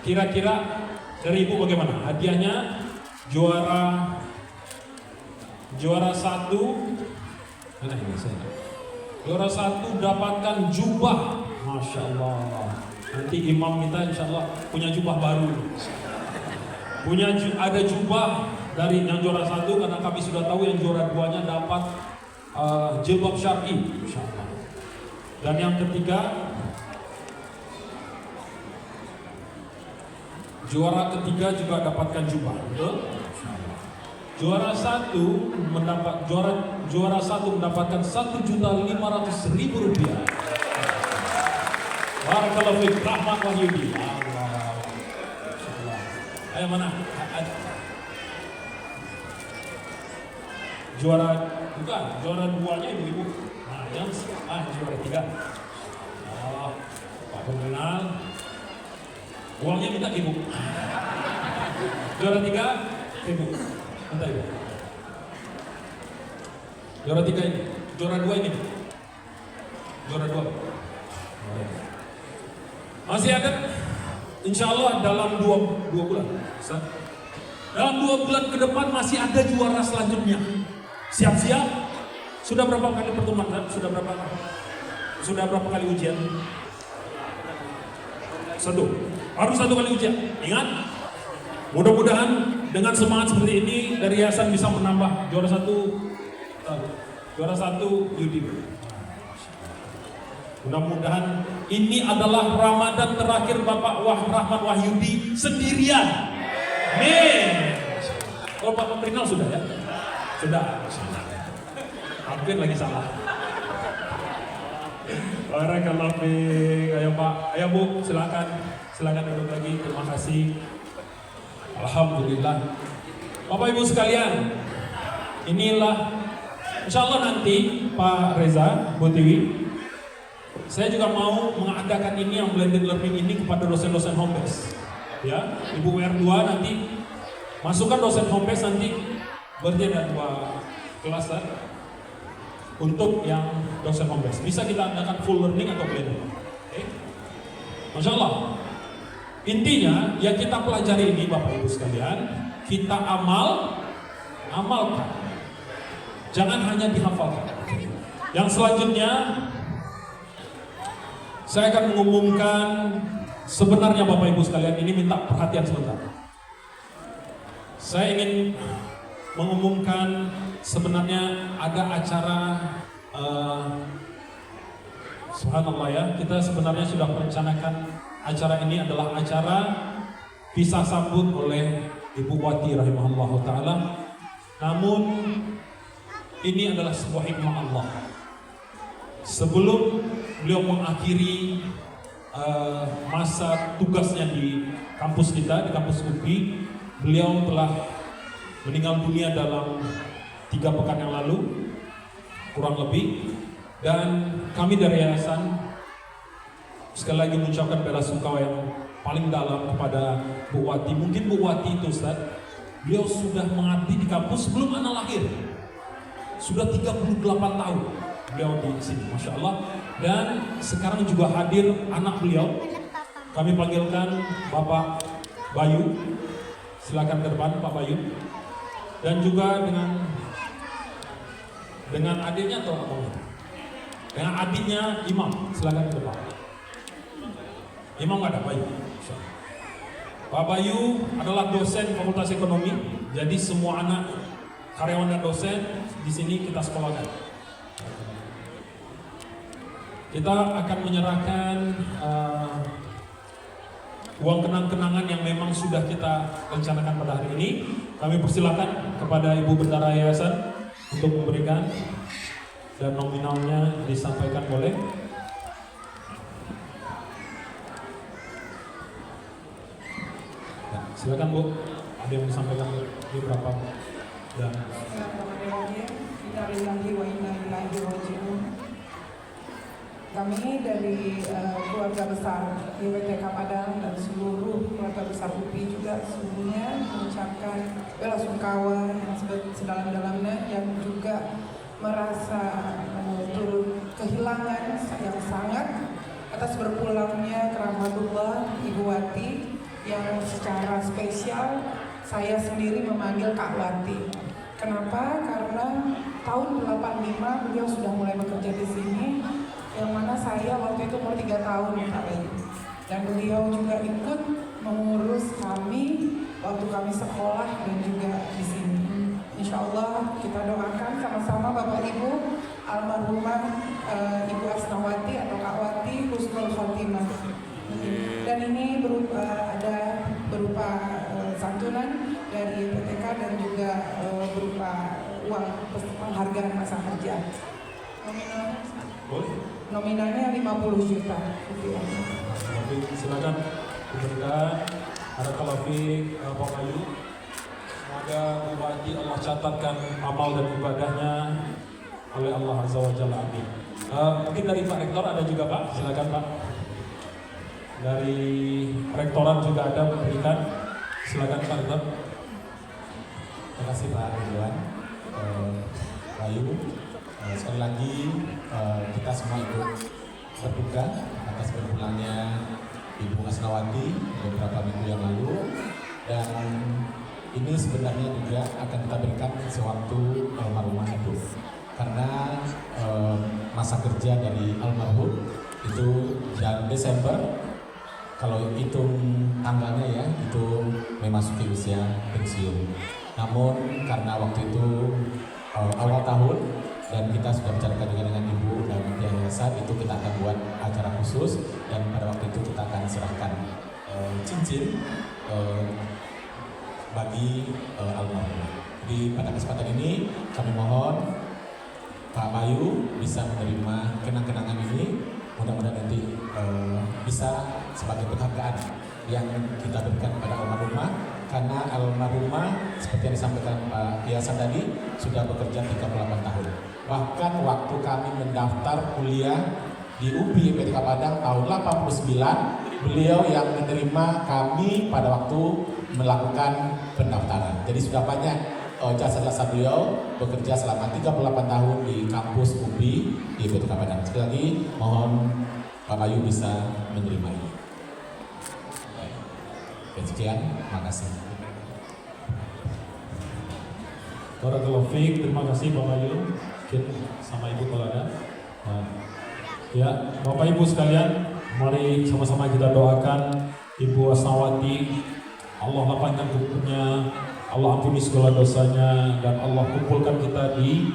Kira-kira dari Ibu bagaimana? Hadiahnya juara satu, mana ini saya? Juara satu dapatkan jubah, Masya Allah. Nanti imam kita Insya Allah punya jubah baru. Ada jubah dari yang juara satu, karena kami sudah tahu yang juara duanya dapat jilbab syar'i, Insya Allah. Dan yang ketiga, juara ketiga juga dapatkan jubah, betul? Juara satu mendapatkan 1.500.000 rupiah. Barakallahu fiik, Rahmat Wahyudi. Allah. Ayo mana? Juara duanya ibu-ibu. Nah, yang juara tiga. Oh, Pak Pembinal. Uangnya minta ibu. Juara tiga, ibu. Bentar ibu. Juara tiga ini, juara dua ini. Juara dua. Masih ada, insya Allah dalam dua bulan. Dalam 2 bulan ke depan masih ada juara selanjutnya. Siap-siap. Sudah berapa kali pertemuan? Sudah berapa kali ujian? Satu. Harus 1 kali ujian. Ingat. Mudah-mudahan dengan semangat seperti ini dari Yayasan bisa menambah juara satu Yudi. Mudah-mudahan ini adalah Ramadan terakhir Bapak Rahmat Wahyudi sendirian. Nih. Kalau Pak Pembinal sudah ya? Sudah. Hampir lagi salah. Barakallahu fiik. Ayo Pak, ayo Bu, silakan duduk lagi. Terima kasih. Alhamdulillah. Bapak Ibu sekalian, inilah insya Allah nanti Pak Reza, Bu Tiwi, saya juga mau mengadakan ini yang blended learning ini kepada dosen-dosen home base. Ya, Ibu WR2 nanti masukkan dosen home base nanti berarti ada 2 kelas ya, untuk yang dosen home base. Bisa kita adakan full learning atau blended. Oke. Masya Allah. Intinya yang kita pelajari ini Bapak Ibu sekalian, kita amalkan. Jangan hanya dihafalkan. Yang selanjutnya saya akan mengumumkan sebenarnya Bapak Ibu sekalian, ini minta perhatian sebentar. Saya ingin mengumumkan sebenarnya ada acara subhanallah ya, kita sebenarnya sudah merencanakan acara ini adalah acara bisa sambut oleh Ibu Wati rahimahullah ta'ala. Namun ini adalah sebuah hikmah Allah. Sebelum beliau mengakhiri masa tugasnya di kampus kita, di kampus UPI, beliau telah meninggal dunia dalam 3 pekan yang lalu, kurang lebih. Dan kami dari yayasan sekali lagi mengucapkan bela sungkawa yang paling dalam kepada Bu Wati. Mungkin Bu Wati itu Ustaz, beliau sudah mengabdi di kampus sebelum anak lahir. Sudah 38 tahun beliau di sini, Masya Allah. Dan sekarang juga hadir anak beliau. Kami panggilkan Bapak Bayu. Silakan ke depan Pak Bayu. Dan juga dengan adiknya atau abangnya? Dengan adiknya Imam. Silakan ke depan. Imam nggak ada, Bayu. Pak Bayu adalah dosen Fakultas Ekonomi. Jadi semua anak karyawan dan dosen di sini kita sekolahkan. Kita akan menyerahkan uang kenang-kenangan yang memang sudah kita rencanakan pada hari ini. Kami persilakan kepada Ibu Bendara Yayasan untuk memberikan, dan nominalnya disampaikan boleh. Ya, silakan Bu, ada yang disampaikan ini berapa? Dan kami dari keluarga besar IWTK Padang dan seluruh keluarga besar UPI juga seluruhnya mengucapkan bela sungkawa yang sedalam-dalamnya, yang juga merasa turut kehilangan yang sangat atas berpulangnya keramatullah Ibu Wati, yang secara spesial saya sendiri memanggil Kak Wati. Kenapa? Karena tahun 85 beliau sudah mulai bekerja di sini, yang mana saya waktu itu umur 3 tahun Pak Bayu. Dan beliau juga ikut mengurus kami waktu kami sekolah dan juga di sini. Insya Allah kita doakan sama-sama Bapak Ibu almarhumah Ibu Asnawati atau Kak Wati husnul khotimah. Dan ini berupa santunan dari PTK dan juga berupa uang penghargaan masa kerja. Nominalnya 50 juta rupiah. Silakan diberikan. Ada kalafik Pak Bayu. Semoga Bu Wati Allah catatkan amal dan ibadahnya oleh Allah Azza wa Jalla. Amin. Mungkin dari Pak Rektor ada juga Pak. Silakan Pak. Dari Rektorat juga ada memberikan. Silakan Pak Rektor. Terima kasih Pak Ridwan, Bayu. Sekali lagi kita semua ikut berduka atas berpulangnya Ibu Asnawati beberapa minggu yang lalu, dan ini sebenarnya juga akan kita berikan sewaktu almarhumah itu, karena masa kerja dari almarhum itu bulan Desember, kalau hitung tanggalnya ya itu memasuki usia pensiun. Namun karena waktu itu awal tahun dan kita sudah bicarakan juga dengan Ibu dan yayasan, itu kita akan buat acara khusus, dan pada waktu itu kita akan serahkan cincin bagi almarhum. Di pada kesempatan ini kami mohon Pak Bayu bisa menerima kenang-kenangan ini. Mudah-mudahan nanti bisa sebagai penghargaan yang kita berikan kepada almarhumah, karena almarhumah seperti yang disampaikan Pak Yayasan tadi sudah bekerja 38 tahun. Bahkan waktu kami mendaftar kuliah di UPI PTK Padang tahun 89. Beliau yang menerima kami pada waktu melakukan pendaftaran. Jadi sudah banyak jasa-jasa beliau bekerja selama 38 tahun di kampus UPI di PTK Padang. Sekali lagi mohon Pak Bayu bisa menerima ini. Sekian, makasih. Barakallahu fiik, terima kasih Bapak Bayu. Mungkin sama Ibu kalau ada. Nah, ya, Bapak Ibu sekalian, mari sama-sama kita doakan Ibu Asnawati. Allah lapangkan umurnya, Allah ampuni segala dosanya, dan Allah kumpulkan kita di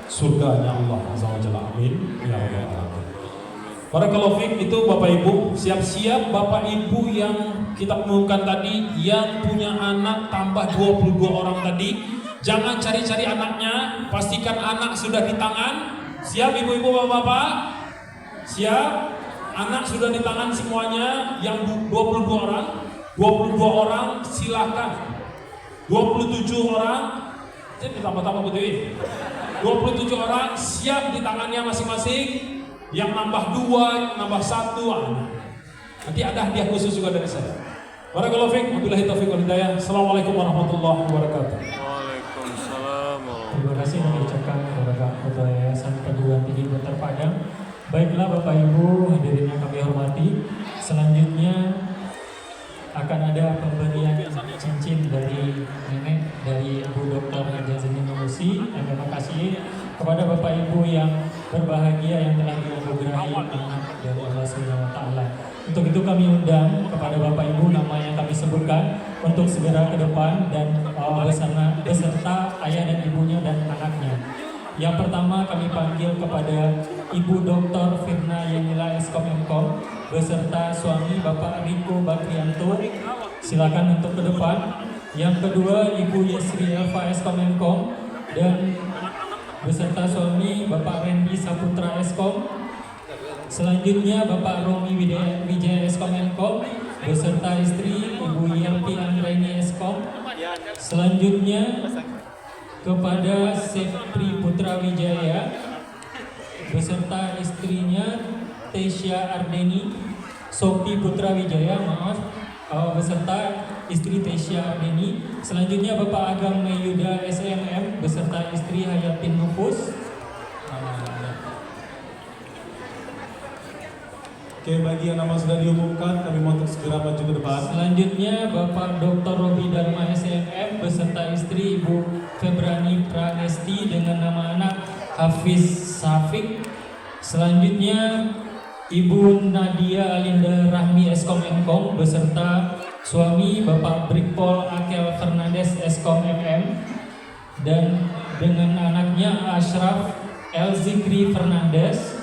surganya Allah Azza wa Jalla. Amin. Ya Rabbal Alamin. Barakallahu fiik, itu Bapak Ibu, siap-siap Bapak Ibu yang kita umumkan tadi, yang punya anak tambah 22 orang tadi, jangan cari-cari anaknya, pastikan anak sudah di tangan. Siap ibu-ibu, bapak-bapak? Siap? Anak sudah di tangan semuanya, yang 22 orang. 22 orang silakan. 27 orang, jadi tambah-tambah betul. 27 orang siap di tangannya masing-masing. Yang nambah 2, yang nambah 1, nanti ada hadiah khusus juga dari saya. Barakallahu fiik, wabillahi taufiq wal hidayah. Assalamualaikum warahmatullahi wabarakatuh. Waalaikumsalam. Terima kasih mengucapkan kepada Ketua Yayasan Perguruan Tinggi Kota Padang. Baiklah Bapak Ibu hadirin yang kami hormati, selanjutnya akan ada pemberian cincin dari nenek dari Ibu Dr. Haja Zaini Mamusi. Dan terima kasih kepada Bapak Ibu yang berbahagia yang telah dianugerahi anak dari Allah Subhanahu wa Ta'ala. Untuk itu kami undang kepada Bapak Ibu nama yang kami sebutkan untuk segera ke depan dan beserta ayah dan ibunya dan anaknya. Yang pertama kami panggil kepada Ibu Dr. Firna Yanila Eskom Mkom beserta suami Bapak Riko Bakrianto. Silakan untuk ke depan. Yang kedua Ibu Yesri Elva Eskom Mkom dan beserta suami Bapak Randy Saputra Eskom. Selanjutnya Bapak Romi Wijaya Eskom Mkom beserta istri Ibu Yelpi Anggraini Eskom. Selanjutnya kepada Sepri Putra Wijaya beserta istrinya Tesya Ardeni, Sopti Putra Wijaya, beserta istri Tesya Ardeni. Selanjutnya Bapak Agam Mayuda SMM beserta istri Hayatin Nufus. Oke, bagi yang nama sudah diumumkan, kami mohon untuk segera maju ke depan. Selanjutnya Bapak Dr. Robi Dharma SMM beserta istri Ibu Febrani Pranesti dengan nama anak Hafiz Safik. Selanjutnya Ibu Nadia Alinda Rahmi Eskom Mkom beserta suami Bapak Brigpol Akel Fernandes Eskom MM dan dengan anaknya Ashraf El Zikri Fernandes.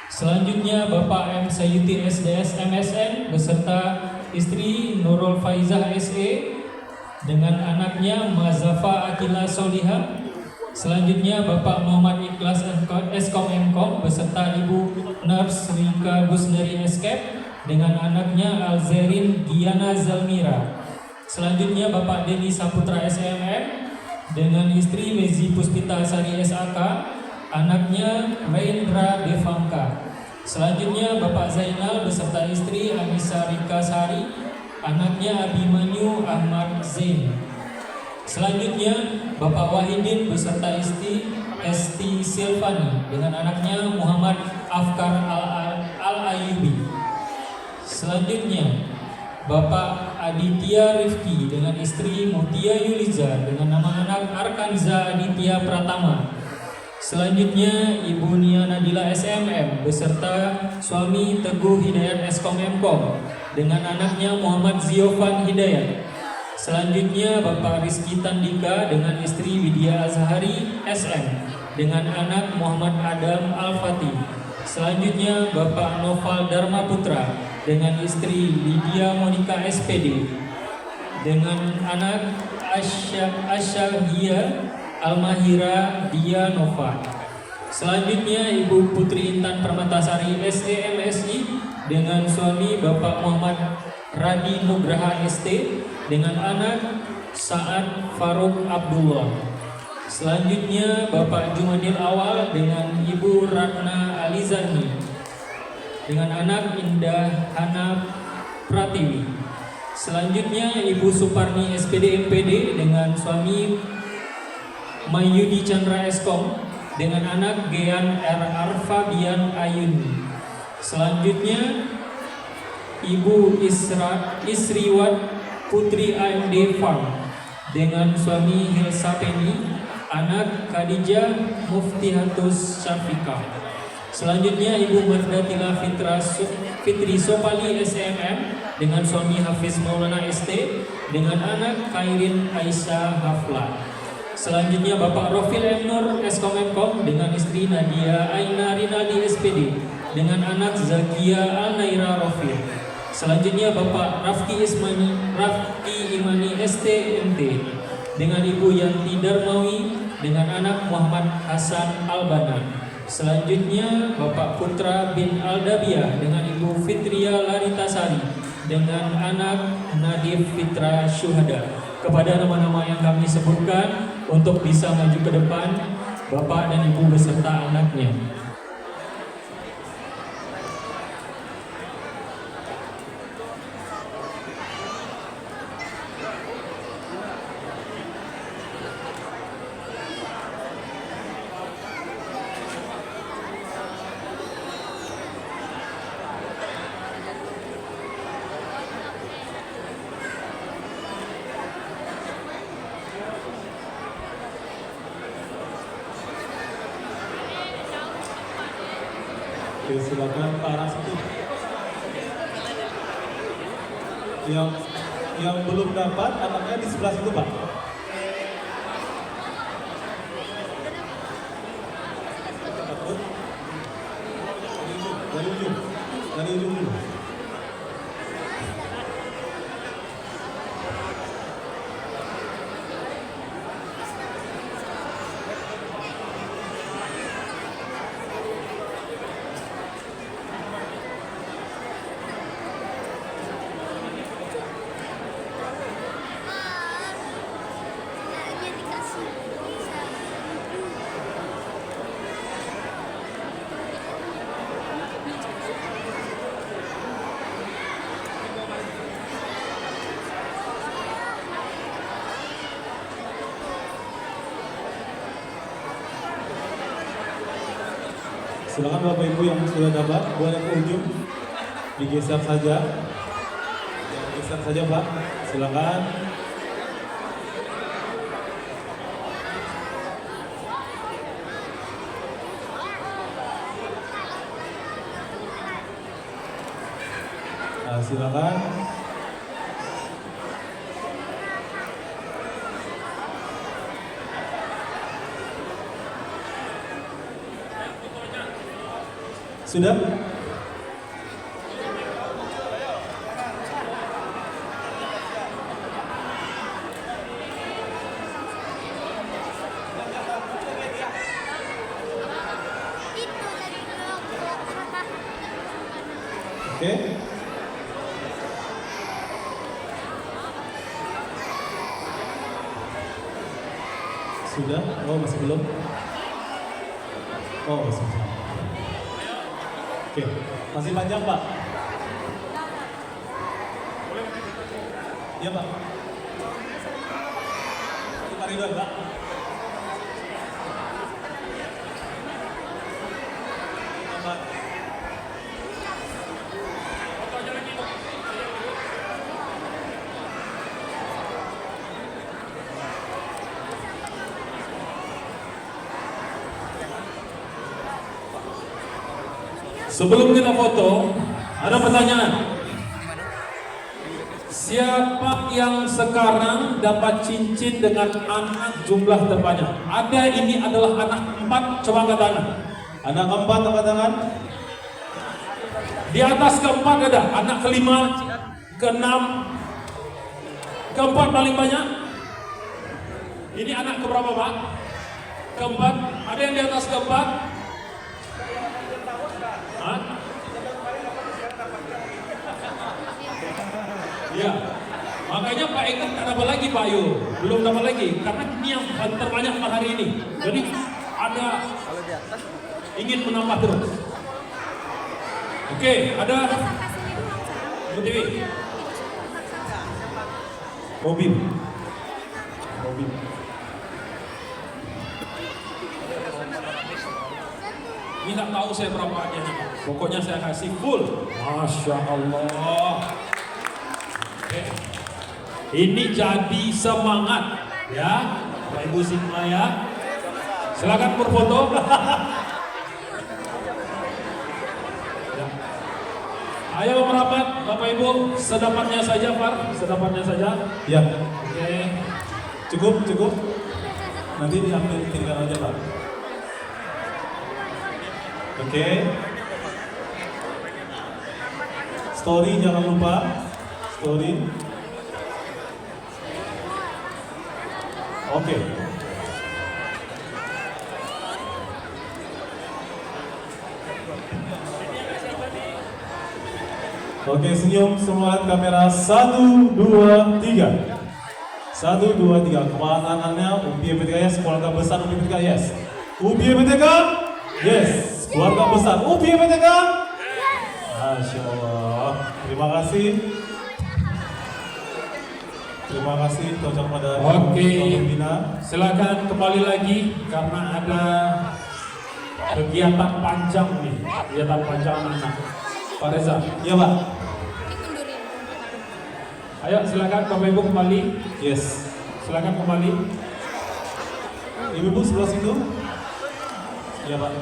Selanjutnya Bapak M. Sayuti SDS MSN beserta istri Nurul Faizah SE dengan anaknya Mazafa Akila Solihah. Selanjutnya Bapak Muhammad Ikhlas Eskom Mkom beserta Ibu Nurs Rika Gusneri Eskep dengan anaknya Alzerin Giana Zalmira. Selanjutnya Bapak Deni Saputra SMM dengan istri Mezi Puspita Sari SAK, anaknya Raindra Devangka. Selanjutnya Bapak Zainal beserta istri Anissa Rika Sari, anaknya Abimanyu Ahmad Zain. Selanjutnya Bapak Wahidin beserta istri Esti Silvani dengan anaknya Muhammad Afkar Al-Ayubi. Selanjutnya Bapak Aditya Rifki dengan istri Mutia Yuliza dengan nama anak Arkanza Aditya Pratama. Selanjutnya Ibu Nia Nadila SMM beserta suami Teguh Hidayat Eskom Mkom dengan anaknya Muhammad Ziofan Hidayat. Selanjutnya Bapak Rizky Tandika dengan istri Widya Azhari SM dengan anak Muhammad Adam Al-Fatih. Selanjutnya Bapak Noval Dharma Putra dengan istri Lydia Monika SPD dengan anak Asyahia Almahira Dia Nova. Selanjutnya Ibu Putri Intan Permatasari SEMSI dengan suami Bapak Muhammad Radi Nugraha ST dengan anak Saad Faruk Abdullah. Selanjutnya Bapak Jumadil Awal dengan Ibu Ratna Alizani dengan anak Indah Hana Pratiwi. Selanjutnya Ibu Suparni SPD MPD dengan suami Mayudi Chandra Eskom dengan anak Gian R. Arfabian Ayuni. Selanjutnya Ibu Isriwat Putri AMD Farm dengan suami Hilsa Penny, anak Khadijah Muftihatus Syafika. Selanjutnya Ibu Mardatila Fitri Sopali SMM dengan suami Hafiz Maulana ST dengan anak Khairin Aisyah Hafla. Selanjutnya Bapak Rofil M. Nur Eskom dengan istri Nadia Aina Rinaldi SPD dengan anak Zakia Al-Naira Rofil. Selanjutnya Bapak Rafki Imani STMT dengan Ibu Yanti Darmawi dengan anak Muhammad Hasan Albana. Selanjutnya Bapak Putra bin Aldabiah dengan Ibu Fitria Laritasari dengan anak Nadif Fitra Syuhada. Kepada nama-nama yang kami sebutkan untuk bisa maju ke depan, Bapak dan Ibu beserta anaknya. Oke, silakan ke arah situ. Yang belum dapat anaknya di sebelah situ, Pak. Takut? Dari ujung dulu. Silakan Bapak Ibu yang sudah dapat boleh ke ujung, digeser saja. Geser saja Pak, silakan. Nah, silakan. Sudah? Oke. Sudah? Oh, masih belum? Oh, masih belum. Oke, masih panjang Pak? Iya Pak. Pak Ridwan Pak. Pak. Sebelum kita foto, ada pertanyaan. Siapa yang sekarang dapat cincin dengan anak jumlah terbanyak? Ada, ini adalah anak 4, coba angkat tangan. Anak keempat angkat tangan. Di atas keempat ada, anak kelima, keenam, keempat paling banyak. Ini anak keberapa Pak? Keempat, ada yang di atas keempat? Ya, maka Makanya Pak Eko tak dapat lagi Pak Yu, belum dapat lagi karena ini yang terbanyak per hari ini. Jadi ada ingin menambah terus. Oke, ada Ibu Tiwi. Mobil. Ini tak tahu saya berapa hadiahnya Pak. Pokoknya saya kasih full. Masya Allah. Oke. Ini jadi semangat ya, Bapak Ibu Sigma ya. Silakan berfoto. Ya. Ayo merapat Bapak Ibu, sedapatnya saja Pak, sedapatnya saja. Ya, Oke. cukup. Nanti diambil tinggal aja Pak. Oke. Story jangan lupa. Story. Oke. Oke, senyum semua kamera 1, 2, 3. 1, 2, 3. Kemananannya UPI PTKS, keluarga besar UPI PTKS. UPI PTK? Yes. Keluarga besar UPI PTK? Masya Allah. Terima kasih. Terima kasih ucap pada Oke. pembina. Silakan kembali lagi karena ada kegiatan panjang nih, kegiatan panjang anak-anak. Pak Reza. Iya Pak. Ayo silakan Bapak Ibu kembali. Yes. Silakan kembali. Ibu-ibu sebelah situ. Iya Pak.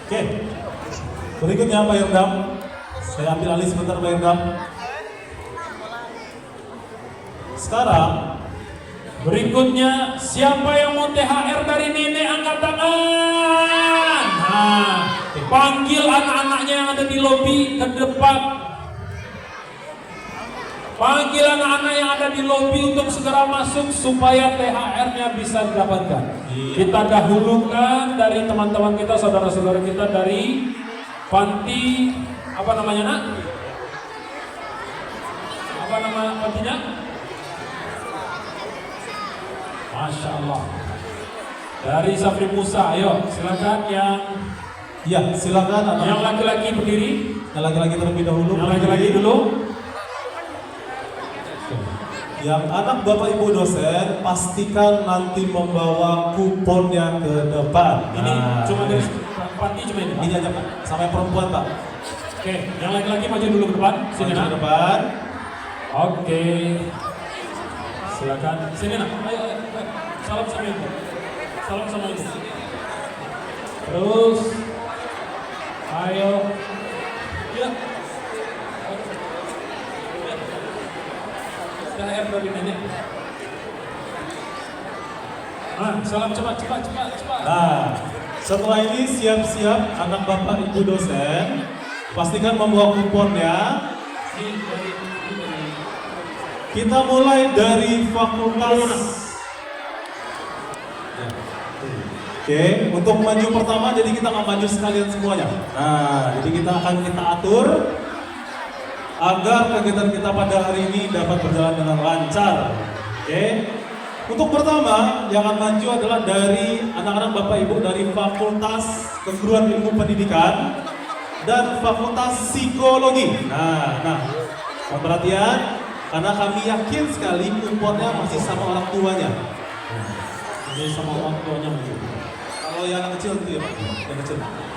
Oke. Berikutnya Pak Irdam. Saya ambil alih sebentar Pak Irdam. Sekarang Berikutnya siapa yang mau THR dari nenek angkat tangan. Nah, panggil anak-anaknya yang ada di lobi ke depan. Panggil anak-anak yang ada di lobi untuk segera masuk supaya THR-nya bisa didapatkan. Kita dahulukan dari teman-teman kita, saudara-saudara kita dari panti, apa namanya nak? Apa nama pantinya? Masya Allah. Dari Safri Musa, ayo silakan yang ya silakan anak. yang laki-laki berdiri. Yang laki-laki terlebih dahulu. Yang laki-laki dulu. Yang anak Bapak Ibu dosen pastikan nanti membawa kuponnya ke depan. Ini Nah, cuma dari panti cuma ini. Pak. ini aja Pak, sama yang perempuan Pak. Oke, yang laki-laki maju dulu ke depan. Sini Maju nak. ke depan. Oke. Silakan. Sini nak. Ayo, ayo, ayo. Salam sama ibu. Salam sama ibu. Terus. Ayo. Ya. THR dari nenek. Salam cepat. Nah, setelah ini siap-siap anak Bapak Ibu dosen pastikan membawa kuponnya. Kita mulai dari fakultas. Oke, untuk maju pertama jadi kita nggak maju sekalian semuanya. Nah, jadi kita akan atur agar kegiatan kita pada hari ini dapat berjalan dengan lancar. Oke. Untuk pertama yang akan maju adalah dari anak-anak Bapak Ibu dari Fakultas Keguruan Ilmu Pendidikan dan Fakultas Psikologi. Nah, mohon perhatian karena kami yakin sekali kuponnya masih sama orang tuanya. Jadi sama orang tuanya mungkin. Kalau yang kecil itu ya Pak, yang kecil.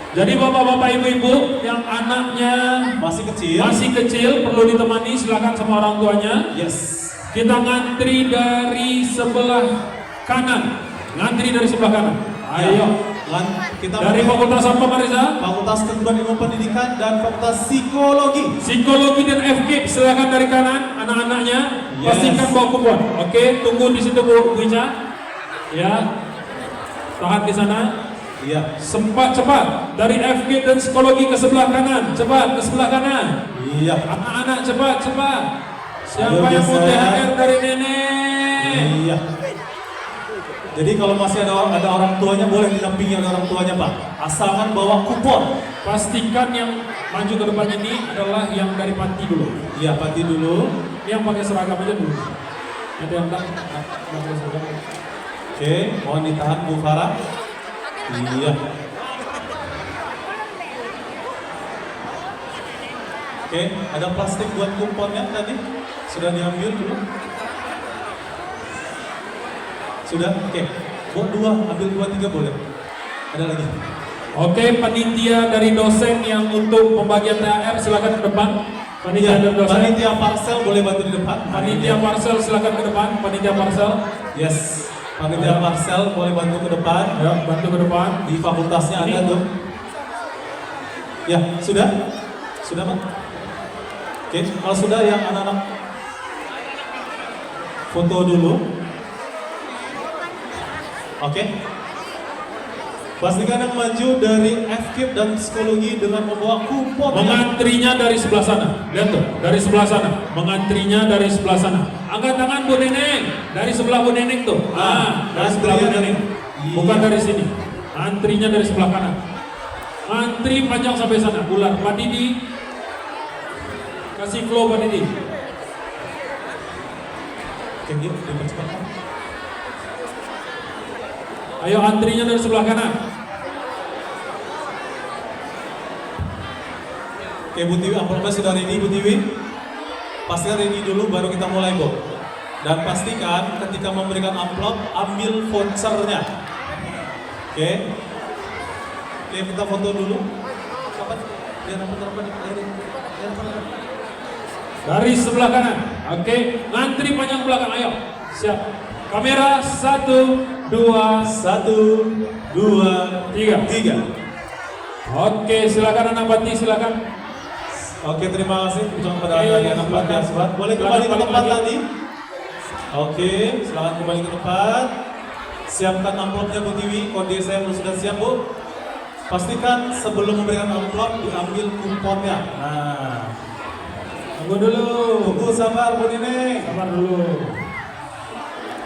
Jadi bapak-bapak ibu-ibu yang anaknya Masih kecil. perlu ditemani, silakan sama orang tuanya. Yes. Kita ngantri dari sebelah kanan. Ayo. Kita Dari Fakultas apa Marisa? Fakultas Keguruan Ilmu Pendidikan dan Fakultas Psikologi. Psikologi dan FK, silakan dari kanan anak-anaknya. Yes. Pastikan bawa kupon. Oke, tunggu di situ Bu Ica. Ya. Tahan di sana. Iya. Cepat dari FK dan psikologi ke sebelah kanan. Cepat ke sebelah kanan. Iya. Anak-anak cepat. Siapa yang mau THR dari nenek? Iya. Jadi kalau masih ada orang tuanya boleh didampingi oleh orang tuanya Pak. Asalkan bawa kupon. Pastikan yang maju ke depan ini adalah yang dari panti dulu. Iya, panti dulu. Yang pakai seragam aja dulu. Ada yang enggak pakai seragam. Oke, mohon ditahan Bu Farah. Iya. Oke, ada plastik buat kuponnya tadi? Sudah diambil dulu? Sudah? Oke. Buat 2, ambil 2, 3 boleh. Ada lagi? Oke, panitia dari dosen yang untuk pembagian THR silakan ke depan. Panitia dari dosen. Panitia parcel boleh bantu di depan. Panitia parcel silakan ke depan. Panitia parcel. Yes. Panitia parcel boleh bantu ke depan. Ya, bantu ke depan. Di fakultasnya ada tuh. Ya, sudah? Sudah Pak? Oke, kalau sudah yang anak-anak foto dulu. Oke. Pastikan yang maju dari FKIP dan psikologi dengan membawa kupon. Mengantrinya dari sebelah sana. Lihat tuh, dari sebelah sana. Mengantrinya dari sebelah sana. Angkat tangan Bu Neneng. Dari sebelah Bu Neneng tuh. Dari sebelah Bu Neneng. Bukan dari sini. Antrinya dari sebelah kanan. Antri panjang sampai sana. Ular. Pak Didi. Kasih flow Pak Didi. Oke, yuk dipercepat. Ayo antrinya dari sebelah kanan. Oke Bu Tiwi, amplopnya sudah ready Bu Tiwi. Pastikan ready dulu baru kita mulai Bu. Dan pastikan ketika memberikan amplop, ambil vouchernya. Oke. Oke, kita foto dulu. Kapan? Biar apa? Dari sebelah kanan. Oke, ngantri panjang belakang. Ayo, siap. Kamera 1, 2, 1, 2, 3. Oke, silakan anak Pati, silakan. Oke, terima kasih ucapkan kepada Oke, anak Pati Asbat. Boleh kembali ke tempat tadi? Oke, silakan kembali ke tempat. Siapkan amplopnya Bu Tiwi. Kode saya sudah siap Bu. Pastikan sebelum memberikan amplop diambil kuponnya. Nah, Tunggu dulu. tunggu sabar Bu Nene. Sabar dulu.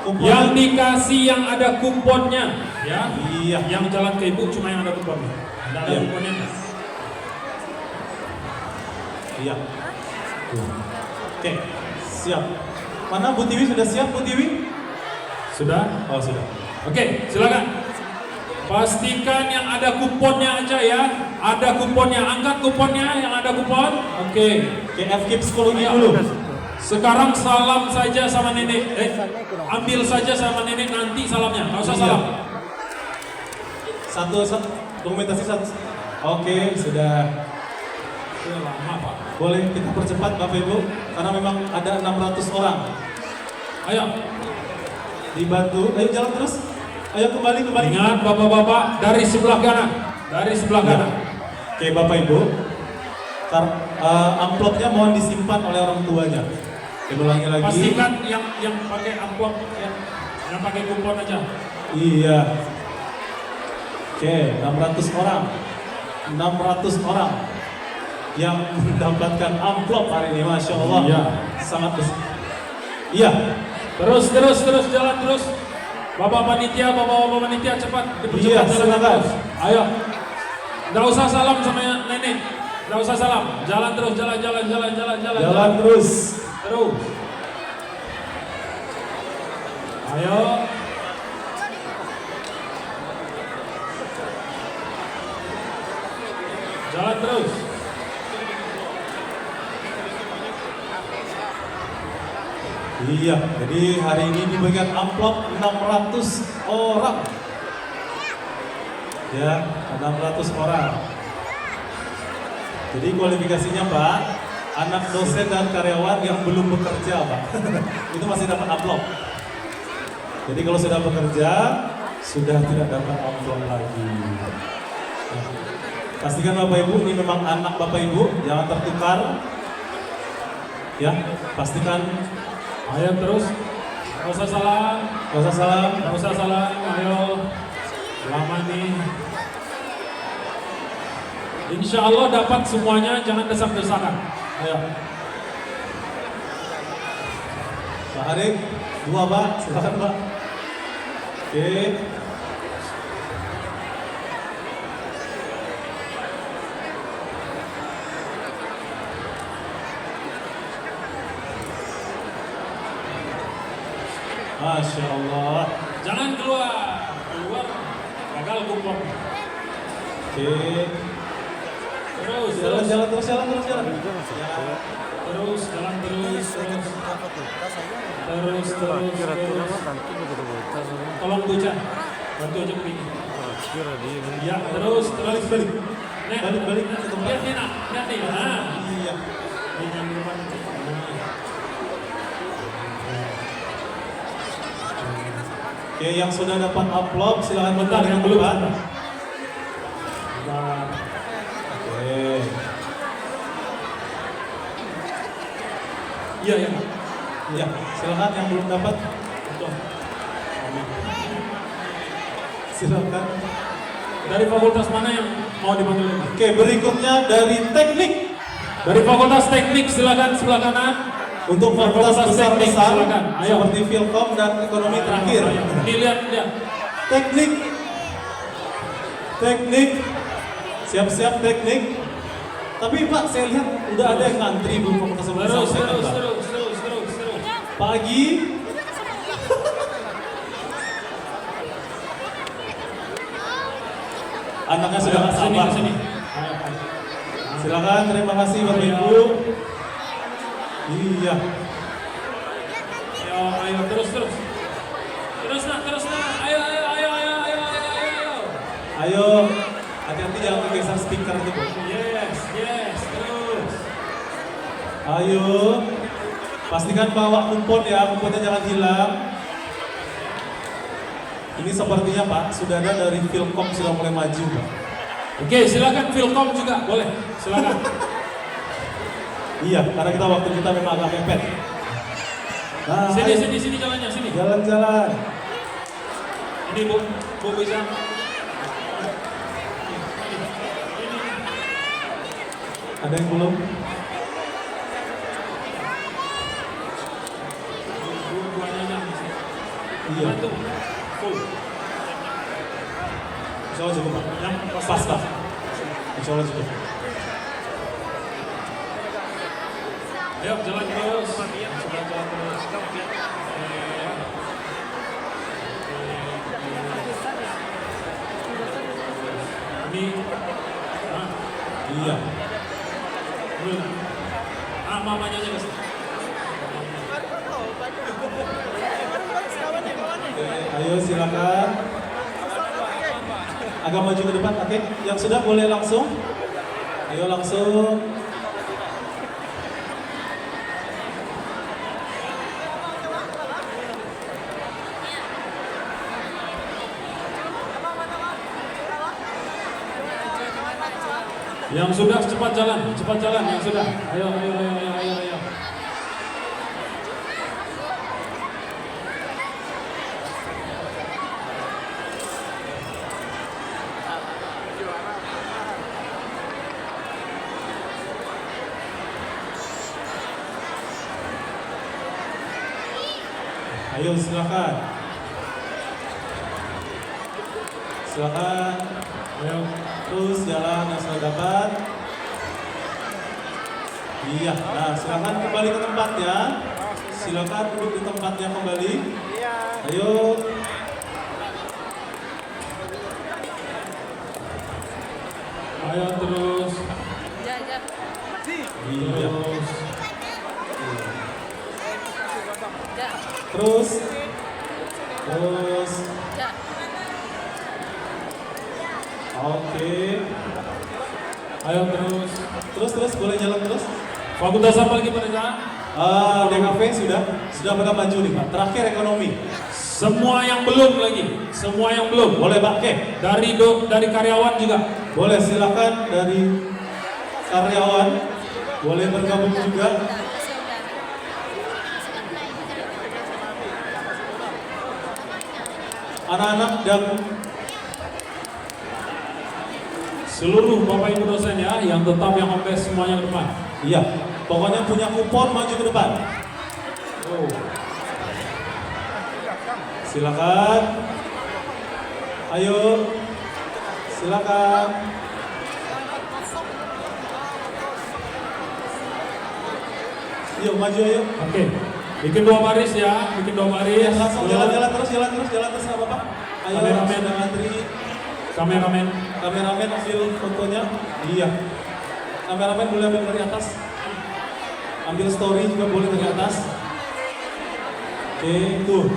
Kupon. Yang dikasih yang ada kuponnya, ya. Iya. Yang jalan ke ibu cuma yang ada kuponnya. Tidak ada Iya. kuponnya. Iya. Oke, siap. Mana Bu Tiwi sudah siap Bu Tiwi? Sudah? Oh sudah. Oke, silakan. Pastikan yang ada kuponnya aja ya. Ada kuponnya, angkat kuponnya yang ada kupon. Oke. Oke, FKIP psikologi Iya. dulu. Sekarang salam saja sama nenek. Ambil saja sama nenek nanti salamnya. Nggak usah Iya. salam. Satu, dokumentasi satu. Oke, sudah. Sudah lama Pak. Boleh kita percepat Bapak Ibu, karena memang ada 600 orang. Ayo. Dibantu, ayo jalan terus. Ayo kembali. Ingat bapak-bapak dari sebelah kanan. Dari sebelah Ya. kanan. Oke Bapak Ibu, amplopnya mohon disimpan oleh orang tuanya. Ulangi lagi. Pastikan yang pakai amplop yang pakai kupon aja. Iya. Oke, 600 orang. 600 orang yang mendapatkan amplop hari ini, Masya Allah. Iya. Sangat besar. Iya. Terus jalan terus. Bapak panitia cepat dipercepat Iya, jalan silakan. terus. Ayo. Nggak usah salam sama nenek. Nggak usah salam. Jalan terus, jalan. Jalan terus. Terus. Ayo. Jalan terus. Iya, jadi hari ini dibagikan amplop 600 orang. Ya, 600 orang. Jadi kualifikasinya Pak, anak dosen dan karyawan yang belum bekerja Pak, itu masih dapat amplop. Jadi kalau sudah bekerja, sudah tidak dapat amplop lagi. Pastikan Bapak Ibu ini memang anak Bapak Ibu, jangan tertukar. Ya, pastikan. Ayo terus. Nggak usah salam. Gak usah salam. Nggak usah salam. Ayo. Lama nih. Insya Allah dapat semuanya, jangan desak-desakan. Ayo. Pak Arif, 2 Pak, silakan Pak. Oke. Masya Allah. Jangan keluar. Keluar. Gagal kumpul. Oke. Terus, Jalan, terus. jalan terus, jalan terus, jalan. Terus, jalan terus. Terus, terus, terus. Tolong Bucan. Bantu aja begini. Ya, terus, terus. Balik. Nek, Balik ke tempat. lihat nih nak, lihat nih. Nah, Iya. ini yang di depan. Oke, yang sudah dapat upload silakan Bentar, bentar yang belum. Pak. Bentar. Oke. Iya, iya. Ya, silakan yang belum dapat. Betul. Silakan. Dari fakultas mana yang mau dipanggil lagi? Oke, berikutnya dari teknik. Dari fakultas teknik silakan sebelah kanan. Untuk fakultas Fakultas teknik, besar-besar silakan. Ayo. seperti Filkom dan ekonomi terakhir. Ayo. Ini lihat, lihat. Teknik. Teknik. Siap-siap teknik. Tapi Pak, saya lihat udah ada yang ngantri belum fakultas sebelum Terus, selesai, terus, Pak. terus, terus, terus, terus. Pagi. Anaknya sudah nggak Sini, sabar. sini. Silakan, terima kasih Bapak Ayo. Ibu. Iya. Ayo, ayo, terus, terus. Terus nak, terus nak. Ayo, ayo, ayo, ayo, ayo, ayo, ayo. Ayo, hati-hati jangan kegeser speaker itu, Bu. Yes, yes, terus. Ayo, pastikan bawa kumpul ya, kumpunnya jangan hilang. Ini sepertinya Pak, sudah ada dari Filkom sudah mulai maju Pak. Oke, silakan Filkom juga, boleh. Silakan. Iya, karena kita waktu kita memang agak mepet. Nah, Sini, ayo. sini, sini jalannya, sini. Jalan-jalan. Ini Bu, Bu bisa. Ada yang belum? Dua-duanya di sini. Iya. Bantu. Full. Insya Allah cukup Pak. Yang Pas Pak. Insya Allah cukup. Ayo, jalan terus. Jalan terus. Ini. Nah, Iya. dulu. Ah, mamanya aja guys. Oke, ayo silakan. Agak maju ke depan, oke. Yang sudah boleh langsung. Ayo langsung. Yang sudah cepat jalan yang sudah. Ayo, ayo, ayo, ayo, ayo, ayo. Ayo silakan. Silakan. Ayo. Terus jalan yang sudah dapat. Iya, nah silakan kembali ke tempat ya. Silakan duduk di tempatnya kembali. Ayo. Ayo terus. Iya. Terus. Terus. Terus. Oke. Ayo terus. Terus boleh jalan terus. Fakultas apa lagi pada jalan? DKV sudah pada maju nih Pak. Terakhir ekonomi. Semua yang belum lagi. Semua yang belum. Boleh Pak? Oke. Dari karyawan juga. Boleh silakan dari karyawan. Boleh bergabung juga. Anak-anak dan Seluruh Bapak Ibu dosen ya, yang tetap yang home base semuanya ke depan. iya, pokoknya punya kupon maju ke depan. Oh. Silakan. Ayo. Silakan. Yuk maju ayo. Oke, bikin 2 baris ya, bikin 2 baris. Langsung jalan terus nggak apa-apa. Ayo Kameramen. sudah ngantri. Kameramen. Kameramen ambil fotonya. Iya. Kameramen boleh ambil dari atas. Ambil story juga boleh dari atas. Oke, tuh.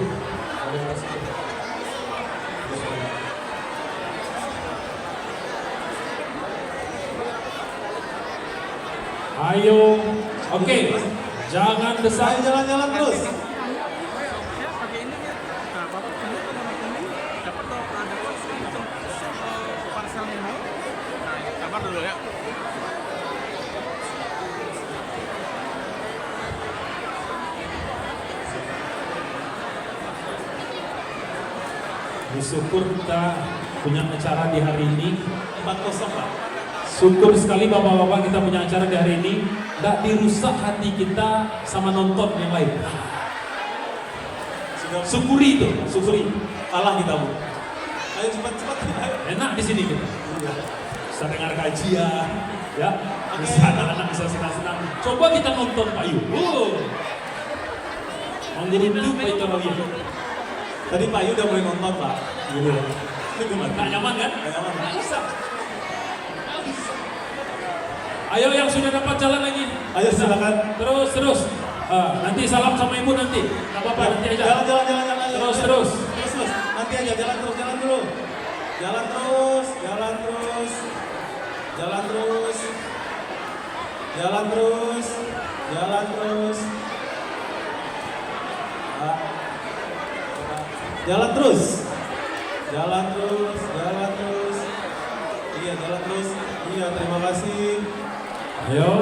Ayo, oke, jangan desak. Ayo jalan-jalan terus. Kabar dulu ya. Bersyukur kita punya acara di hari ini. 4-0 Pak. Syukur sekali bapak-bapak kita punya acara di hari ini. Nggak dirusak hati kita sama nonton yang lain. Sudah Syukuri itu, syukuri. kalah kita Bu. Ayo cepat-cepat. Ayo. Enak di sini kita. Iya. Bisa dengar kajian, ya. Oke. Bisa anak-anak bisa senang-senang. Coba kita nonton Pak Yu. Menjadi itu Pak Yu kalau lihat. Tadi Pak Yu udah mulai nonton Pak. Gitu. Itu gimana? Nggak nyaman kan? Nggak nyaman. Nggak bisa. Ayo yang sudah dapat jalan lagi. Ayo silakan. Terus. Nanti salam sama ibu nanti. Nggak apa-apa nanti aja. Jalan. Terus. Nanti aja jalan terus, jalan dulu. Jalan terus. Ah. Jalan terus. Iya, jalan terus. Iya, terima kasih. Ayo.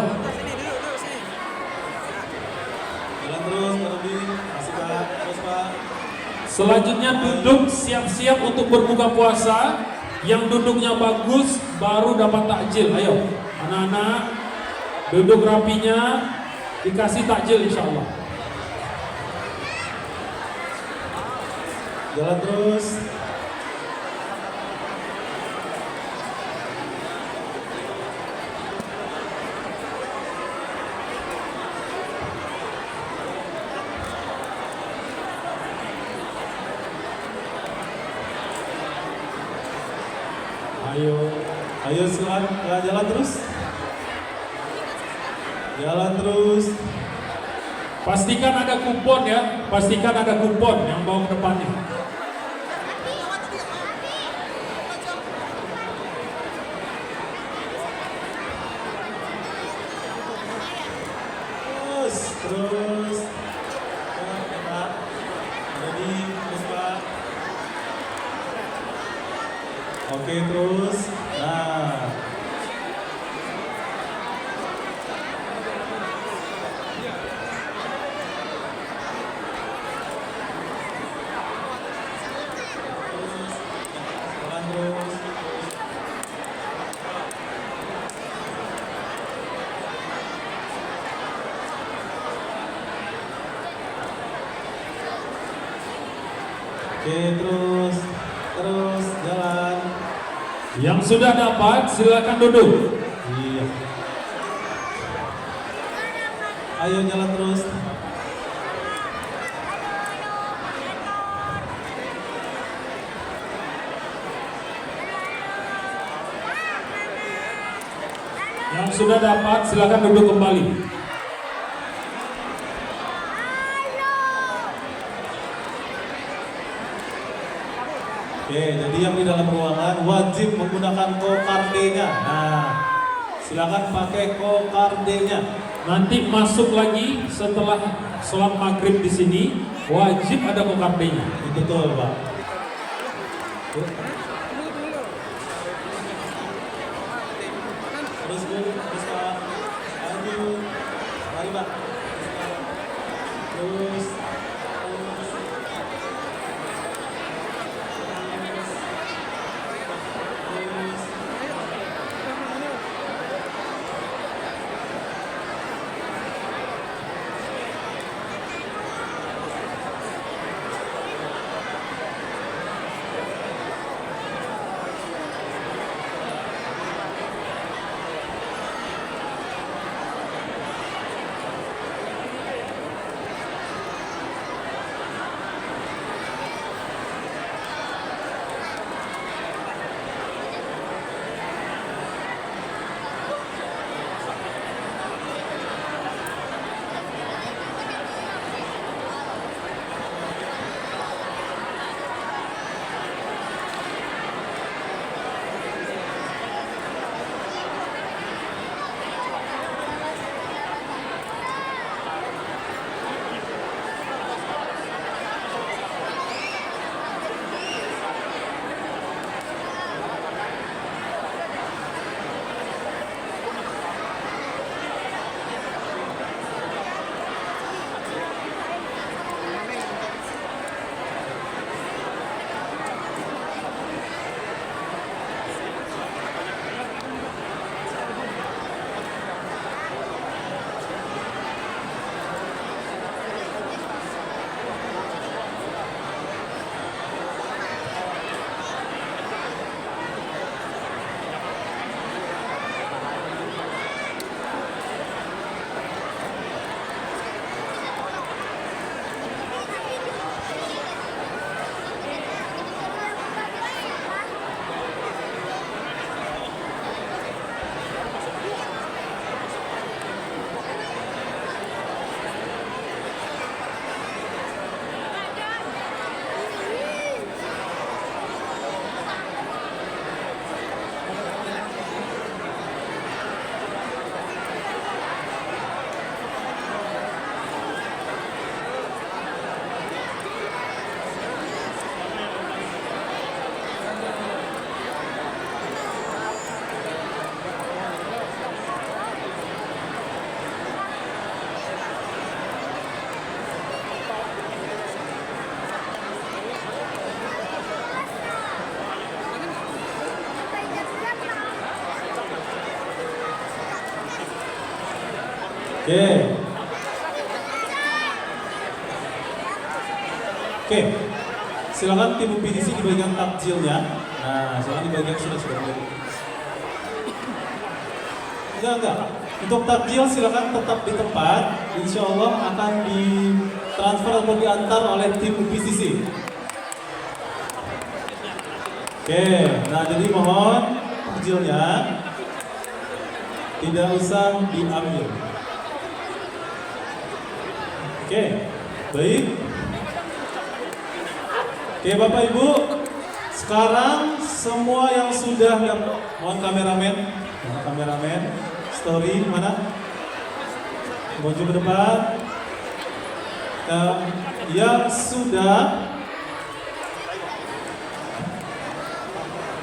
Jalan terus, Pak Robi. Kasih Pak. Terus Pak. Selanjutnya duduk siap-siap untuk berbuka puasa. Yang duduknya bagus baru dapat takjil. Ayo, anak-anak duduk rapinya, dikasih takjil insya Allah. Jalan terus. Ayo silakan jalan terus. Pastikan ada kupon ya, pastikan ada kupon yang bawa ke depannya. Terus. Pak. Jadi terus Pak. Oke terus. Nah. Jalan terus. Oke terus jalan. Yang sudah dapat silakan duduk. Iya. Ayo jalan terus. Yang sudah dapat silakan duduk kembali. Oke, jadi yang di dalam ruangan wajib menggunakan kokardenya. Nah, silakan pakai kokardenya. Nanti masuk lagi setelah sholat maghrib di sini wajib ada kokardenya. Betul, Pak. Terus Bu, terus Pak. Maju. Mari Pak. Terus. Oke, silakan tim PDC dibagikan takjilnya. Nah, silakan dibagikan sudah. Enggak. Untuk takjil silakan tetap di tempat. Insya Allah akan ditransfer atau diantar oleh tim PCC. Oke, nah jadi mohon takjilnya tidak usah diambil. Oke, baik. Oke Bapak Ibu, sekarang semua yang sudah mohon kameramen, story mana? Maju ke depan.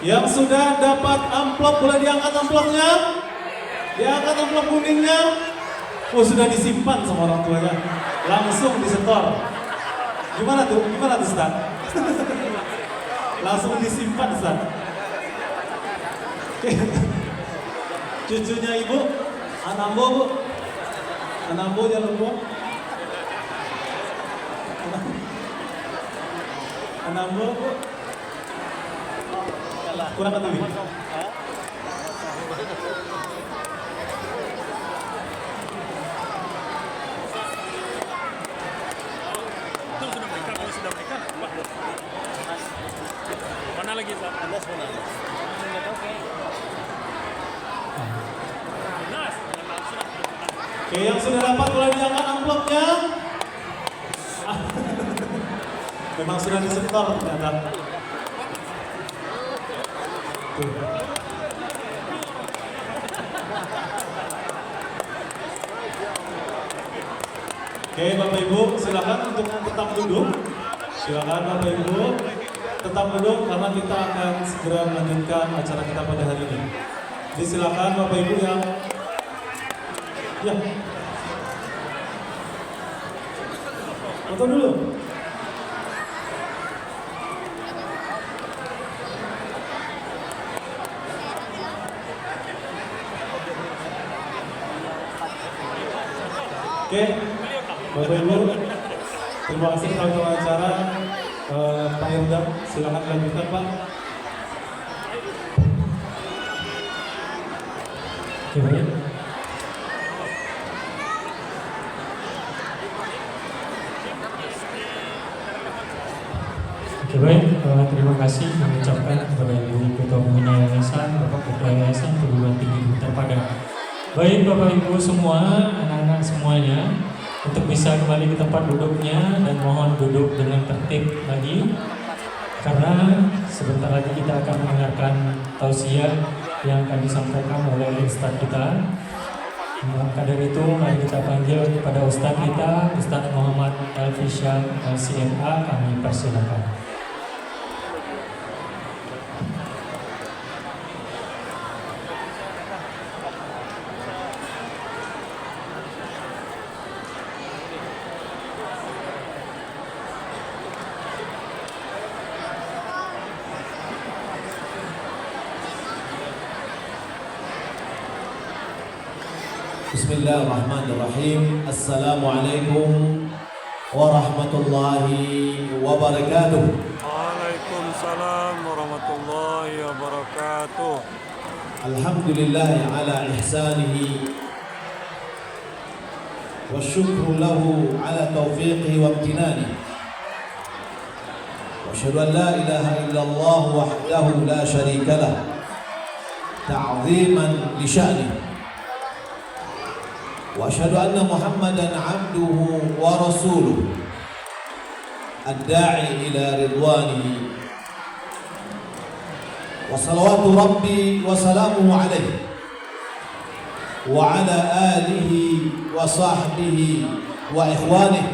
Yang sudah dapat amplop boleh diangkat amplopnya, diangkat amplop kuningnya. Oh sudah disimpan sama orang tuanya, langsung disetor. Gimana tuh Ustaz? Langsung disimpan Ustaz. Cucunya ibu, Anambo bu, Anambo jangan lupa. Anambo bu, kurang ketemu. Mana lagi Pak? Oke, yang sudah dapat boleh diangkat amplopnya. Memang sudah disetor ternyata. Tuh. Oke, Bapak Ibu, silakan untuk tetap duduk. Silakan Bapak Ibu tetap duduk karena kita akan segera melanjutkan acara kita pada hari ini. Jadi silakan Bapak Ibu yang foto dulu. Oke, Bapak Ibu, terima kasih telah wawancara. Pak Yoga, silakan lanjutkan Pak. Oke, baik. Oke, baik. Terima kasih mengucapkan kepada Ibu Ketua Pembina Yayasan, Bapak Ketua Yayasan Perguruan Tinggi Bintang Padang. Baik Bapak Ibu semua, anak-anak semuanya, untuk bisa kembali ke tempat duduknya dan mohon duduk dengan tertib lagi, karena sebentar lagi kita akan mendengarkan tausiah yang akan disampaikan oleh Ustadz kita. Maka dari itu mari kita panggil kepada Ustadz kita, Ustadz Muhammad Elfisyal LCMA, kami persilakan. Bismillahirrahmanirrahim. Assalamualaikum warahmatullahi wabarakatuh. Waalaikumsalam warahmatullahi wabarakatuh. Alhamdulillah ala ihsanihi wa syukru lahu ala taufiqihi wa imtinanihi. Wa asyhadu an la ilaha illallah wahdahu la syarika lah ta'ziman li sya'nihi. وأشهد أن محمدًا عبده ورسوله الداعي إلى رضوانه وصلوات ربي وسلامه عليه وعلى آله وصحبه وإخوانه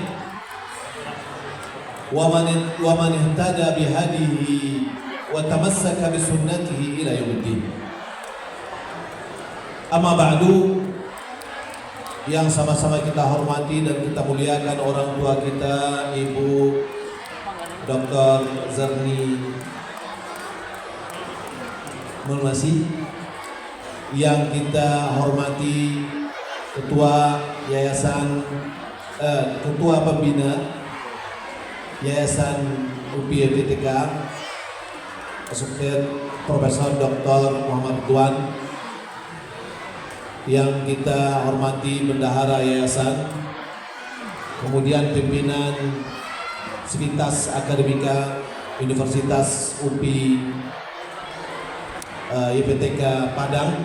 ومن اهتدى بهديه وتمسك بسنته إلى يوم الدين. أما بعد, yang sama-sama kita hormati dan kita muliakan orang tua kita, Ibu Dr. Zerni Mulmasi, yang kita hormati Ketua Yayasan Ketua Pembina Yayasan UPI FTK Profesor Dr. Muhammad Tuan, yang kita hormati Bendahara Yayasan, kemudian pimpinan Sivitas Akademika Universitas UPI IPTK Padang,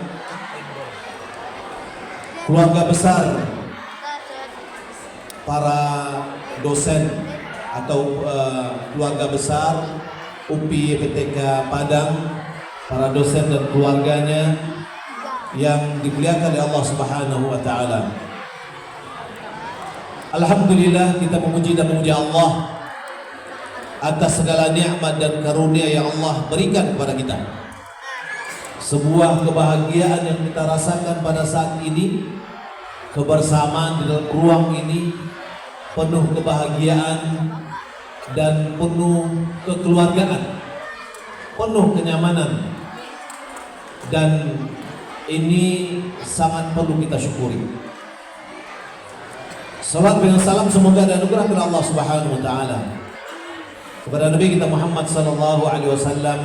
keluarga besar para dosen atau keluarga besar UPI IPTK Padang, para dosen dan keluarganya yang dimuliakan oleh Allah Subhanahu wa taala. Alhamdulillah, kita memuji dan memuja Allah atas segala nikmat dan karunia yang Allah berikan kepada kita. Sebuah kebahagiaan yang kita rasakan pada saat ini, kebersamaan di dalam ruang ini penuh kebahagiaan dan penuh kekeluargaan, penuh kenyamanan, dan ini sangat perlu kita syukuri. Salat dan salam semoga dan anugerah kepada Allah Subhanahu wa taala kepada Nabi kita Muhammad sallallahu alaihi wasallam.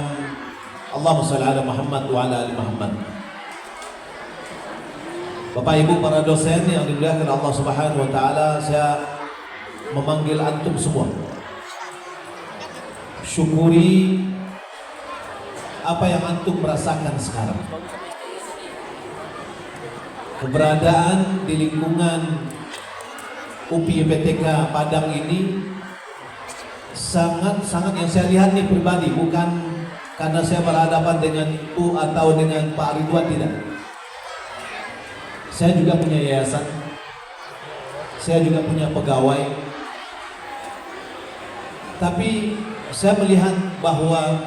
Allahumma shalli ala Muhammad wa ala ali Muhammad. Bapak Ibu para dosen yang dimuliakan Allah Subhanahu wa taala, saya memanggil antum semua. Syukuri apa yang antum merasakan sekarang. Keberadaan di lingkungan UPI IPTK Padang ini sangat yang saya lihat nih pribadi, bukan karena saya berhadapan dengan Ibu atau dengan Pak Ridwan, tidak. Saya juga punya yayasan, saya juga punya pegawai, tapi saya melihat bahwa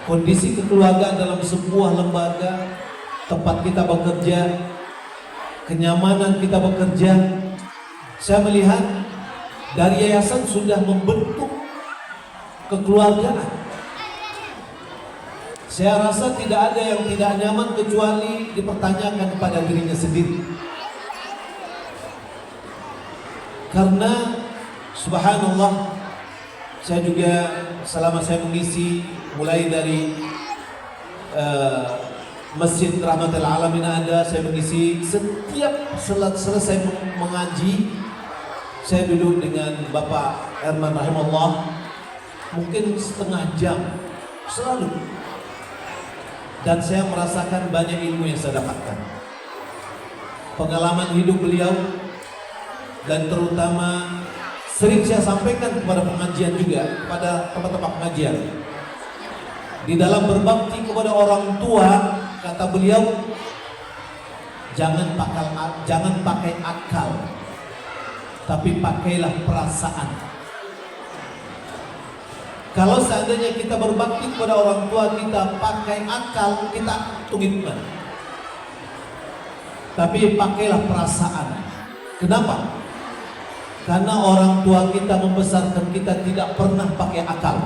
kondisi kekeluargaan dalam sebuah lembaga tempat kita bekerja, kenyamanan kita bekerja, saya melihat dari yayasan sudah membentuk kekeluargaan. Saya rasa tidak ada yang tidak nyaman kecuali dipertanyakan kepada dirinya sendiri. Karena subhanallah, saya juga selama saya mengisi mulai dari Masjid Rahmatul Alamin ada, saya mengisi setiap selesai mengaji, saya duduk dengan Bapak Herman rahimahullah mungkin setengah jam selalu, dan saya merasakan banyak ilmu yang saya dapatkan, pengalaman hidup beliau, dan terutama sering saya sampaikan kepada pengajian juga, kepada tempat-tempat pengajian, di dalam berbakti kepada orang tua. Kata beliau, jangan pakai akal, tapi pakailah perasaan. Kalau seandainya kita berbakti kepada orang tua kita pakai akal, kita tunggu. Tapi pakailah perasaan. Kenapa? Karena orang tua kita membesarkan kita tidak pernah pakai akal,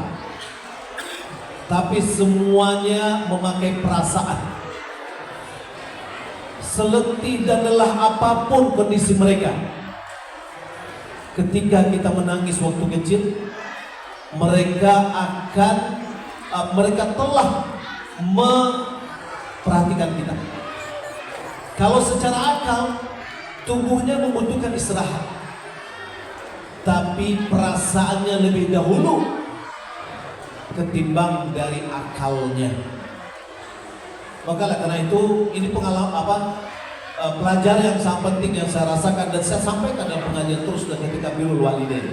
tapi semuanya memakai perasaan. Seletih dan lelah apapun kondisi mereka, ketika kita menangis waktu kecil, mereka telah memperhatikan kita. Kalau secara akal, tubuhnya membutuhkan istirahat, tapi perasaannya lebih dahulu ketimbang dari akalnya. Maka karena itu ini pengalaman pelajaran yang sangat penting yang saya rasakan dan saya sampaikan dalam pengajian terus dan ketika birrul walidain,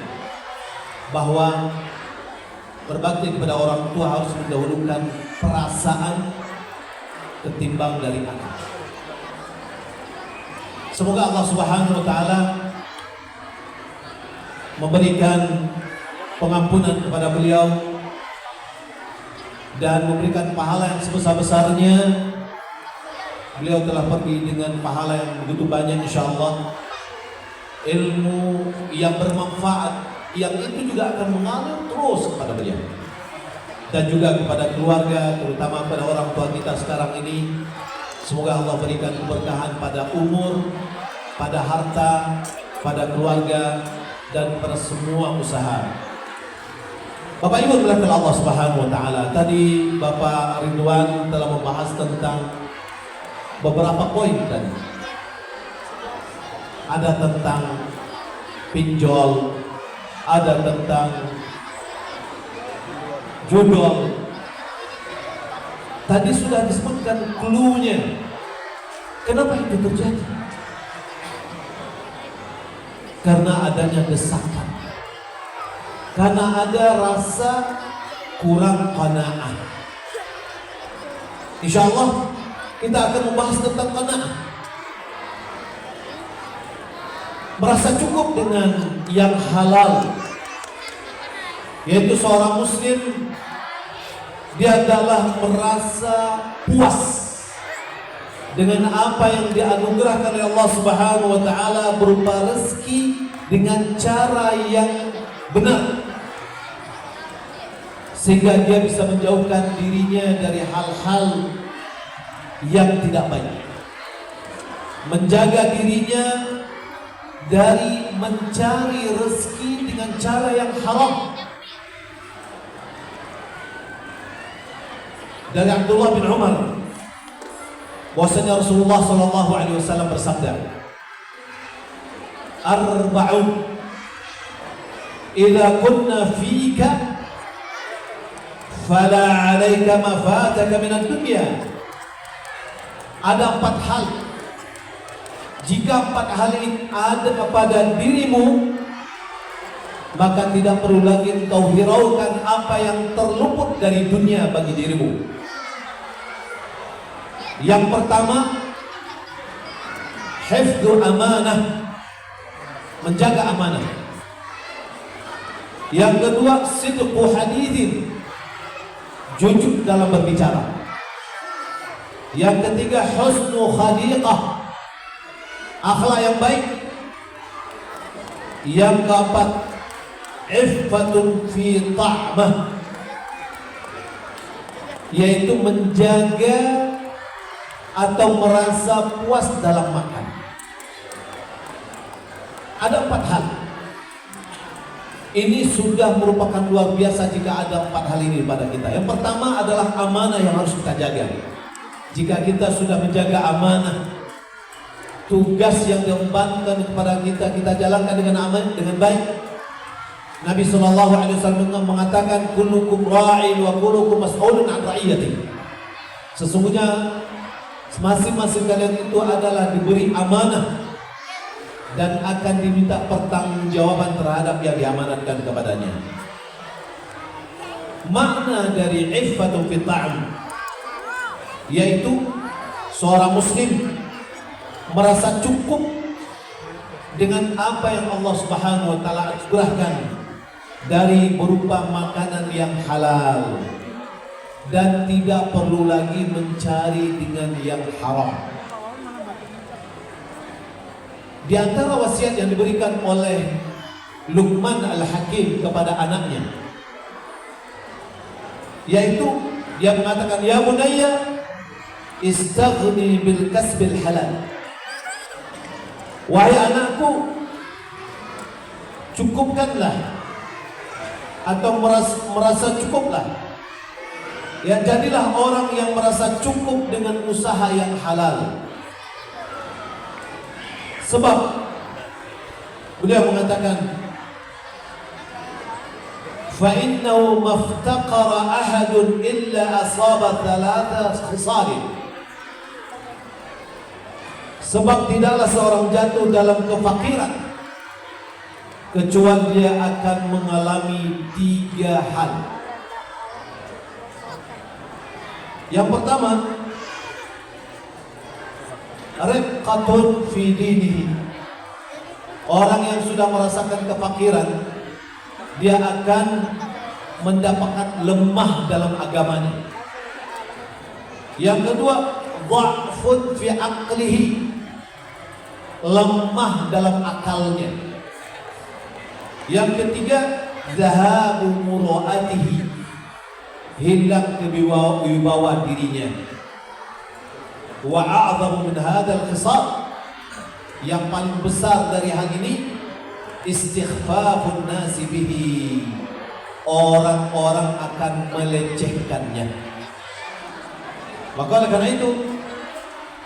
bahwa berbakti kepada orang tua harus mendahulukan perasaan ketimbang dari akal. Semoga Allah Subhanahu wa taala memberikan pengampunan kepada beliau dan memberikan pahala yang sebesar-besarnya. Beliau telah pergi dengan pahala yang begitu banyak, insyaallah. Ilmu yang bermanfaat, yang itu juga akan mengalir terus kepada beliau dan juga kepada keluarga, terutama pada orang tua kita sekarang ini. Semoga Allah berikan keberkahan pada umur, pada harta, pada keluarga, dan pada semua usaha. Bapak Ibu dimuliakan Allah Subhanahu wa taala. Tadi Bapak Ridwan telah membahas tentang beberapa poin tadi. Ada tentang pinjol, ada tentang judol. Tadi sudah disebutkan clue-nya. Kenapa itu terjadi? Karena adanya desakan. Karena ada rasa kurang qanaah. Insya Allah kita akan membahas tentang qanaah. Merasa cukup dengan yang halal, yaitu seorang muslim, dia adalah merasa puas dengan apa yang dianugerahkan oleh Allah Subhanahu wa taala berupa rezeki dengan cara yang benar, sehingga dia bisa menjauhkan dirinya dari hal-hal yang tidak baik, menjaga dirinya dari mencari rezeki dengan cara yang haram. Dari Abdullah bin Umar bahwasanya Rasulullah sallallahu alaihi wasallam bersabda, "Arba'un idza kunna fika fala 'alaika ma fataka min ad-dunya." Ada 4 hal. Jika 4 hal ini ada pada dirimu, maka tidak perlu lagi engkau hiraukan apa yang terluput dari dunia bagi dirimu. Yang pertama, hifdzu amanah, menjaga amanah. Yang kedua, sidqu hadithin, jujur dalam berbicara. Yang ketiga, husnu khaliqah, akhlak yang baik. Yang keempat, iffatun fi ta'mah, yaitu menjaga atau merasa puas dalam makan. Ada 4 hal. Ini sudah merupakan luar biasa jika ada 4 hal ini pada kita. Yang pertama adalah amanah yang harus kita jaga. Jika kita sudah menjaga amanah, tugas yang diembankan kepada kita, kita jalankan dengan aman, dengan baik. Nabi SAW mengatakan, kullukum ra'in wa kullukum mas'ulun an ra'iyati. Sesungguhnya masing-masing kalian itu adalah diberi amanah dan akan diminta pertanggungjawaban terhadap yang diamanatkan kepadanya. Makna dari iffatun fi ta'am, yaitu seorang muslim merasa cukup dengan apa yang Allah Subhanahu wa taala anugerahkan dari berupa makanan yang halal, dan tidak perlu lagi mencari dengan yang haram. Di antara wasiat yang diberikan oleh Luqman Al-Hakim kepada anaknya, yaitu dia mengatakan, ya bunayya istaghni bil kasbil halal. Wahai anakku, cukupkanlah atau merasa cukuplah. Ya, jadilah orang yang merasa cukup dengan usaha yang halal. Sebab beliau mengatakan, fa innahu maftaqara ahadun illa asaba thalatha khisal. Sebab tidaklah seorang jatuh dalam kefakiran kecuali dia akan mengalami 3 hal. Yang pertama, riqqatun fi dinihi. Orang yang sudah merasakan kefakiran, dia akan mendapatkan lemah dalam agamanya. Yang kedua, dha'fun fi aqlihi, lemah dalam akalnya. Yang ketiga, zahabu muru'atihi, hilang kewibawa dirinya. Wa a'zamu min hadzal khisal, Yang paling besar dari hal ini istighfafun nasi bihi. Orang-orang akan melecehkannya. Maka oleh karena itu,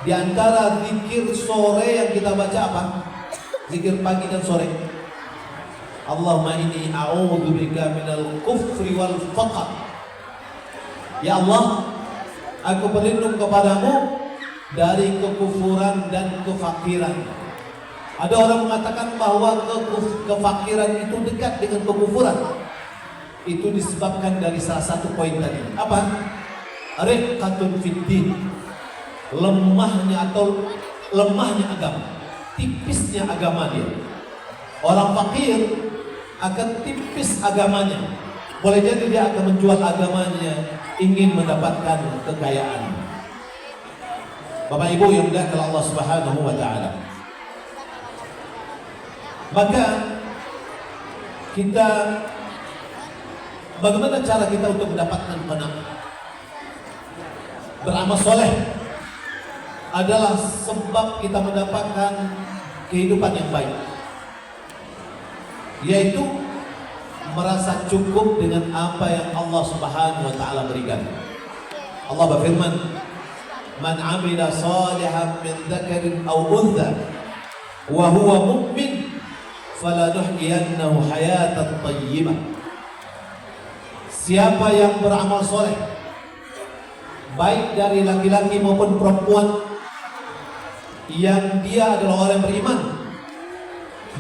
di antara zikir sore yang kita baca apa? Zikir pagi dan sore. Allahumma inni a'udzubika minal kufri wal faqr. Ya Allah, aku berlindung kepadamu dari kekufuran dan kefakiran. Ada orang mengatakan bahwa kefakiran itu dekat dengan kekufuran. Itu disebabkan dari salah satu poin tadi. Apa? Riqqatun fid din. Lemahnya agama, tipisnya agama dia. Orang fakir akan tipis agamanya. Boleh jadi dia akan menjual agamanya ingin mendapatkan kekayaan. Bapak Ibu yang dimuliakan Allah Subhanahu wa taala. Maka bagaimana cara kita untuk mendapatkan qanaah? Beramal soleh adalah sebab kita mendapatkan kehidupan yang baik, yaitu merasa cukup dengan apa yang Allah Subhanahu wa taala berikan. Allah berfirman, "Man 'amila shalihan min dzakarin aw untha wa huwa mu'min falanuhyiyannahu hayatan thayyibah." Siapa yang beramal soleh, baik dari laki-laki maupun perempuan, yang dia adalah orang yang beriman,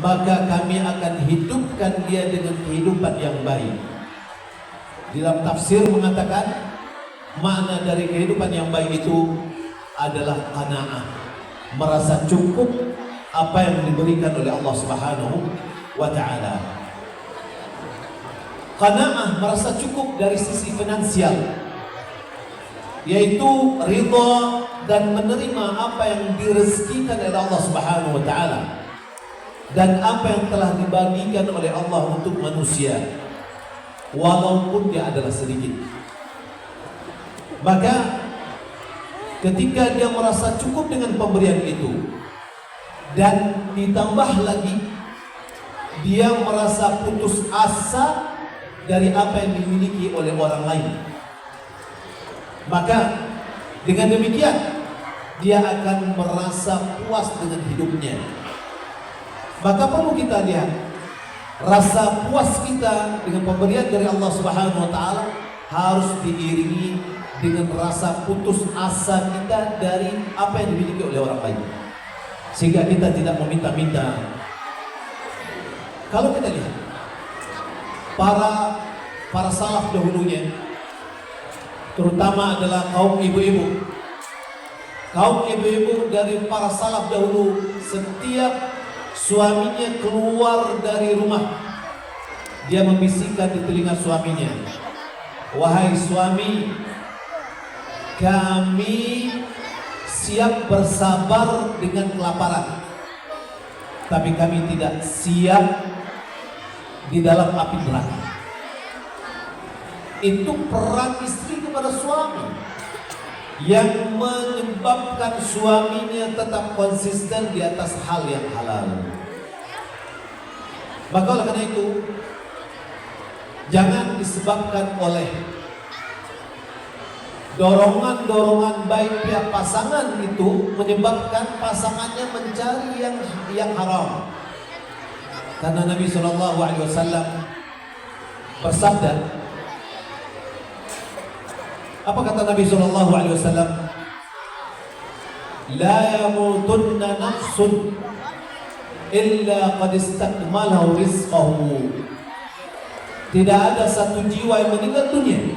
maka kami akan hidupkan dia dengan kehidupan yang baik. Di dalam tafsir mengatakan makna dari kehidupan yang baik itu adalah qanaah, merasa cukup apa yang diberikan oleh Allah Subhanahu wa taala. Qanaah, merasa cukup dari sisi finansial, yaitu ridha dan menerima apa yang direzekikan oleh Allah Subhanahu wa taala dan apa yang telah dibagikan oleh Allah untuk manusia, walaupun dia adalah sedikit. Maka ketika dia merasa cukup dengan pemberian itu dan ditambah lagi dia merasa putus asa dari apa yang dimiliki oleh orang lain, maka dengan demikian dia akan merasa puas dengan hidupnya. Maka perlu kita lihat rasa puas kita dengan pemberian dari Allah Subhanahu wa taala harus diiringi dengan rasa putus asa kita dari apa yang dimiliki oleh orang lain, sehingga kita tidak meminta-minta. Kalau kita lihat para salaf dahulunya, terutama adalah kaum ibu-ibu. Kaum ibu-ibu dari para salaf dahulu, setiap suaminya keluar dari rumah, dia membisikkan di telinga suaminya, "Wahai suami, kami siap bersabar dengan kelaparan, tapi kami tidak siap di dalam api neraka." Itu peran istri kepada suami yang menyebabkan suaminya tetap konsisten di atas hal yang halal. Maka oleh karena itu, jangan disebabkan oleh dorongan-dorongan baik pihak pasangan itu menyebabkan pasangannya mencari yang haram. Karena Nabi SAW bersabda, apa kata Nabi SAW? La yamutunna nafsun illa qad istakmalahu rizqahu. Tidak ada satu jiwa yang meninggal dunia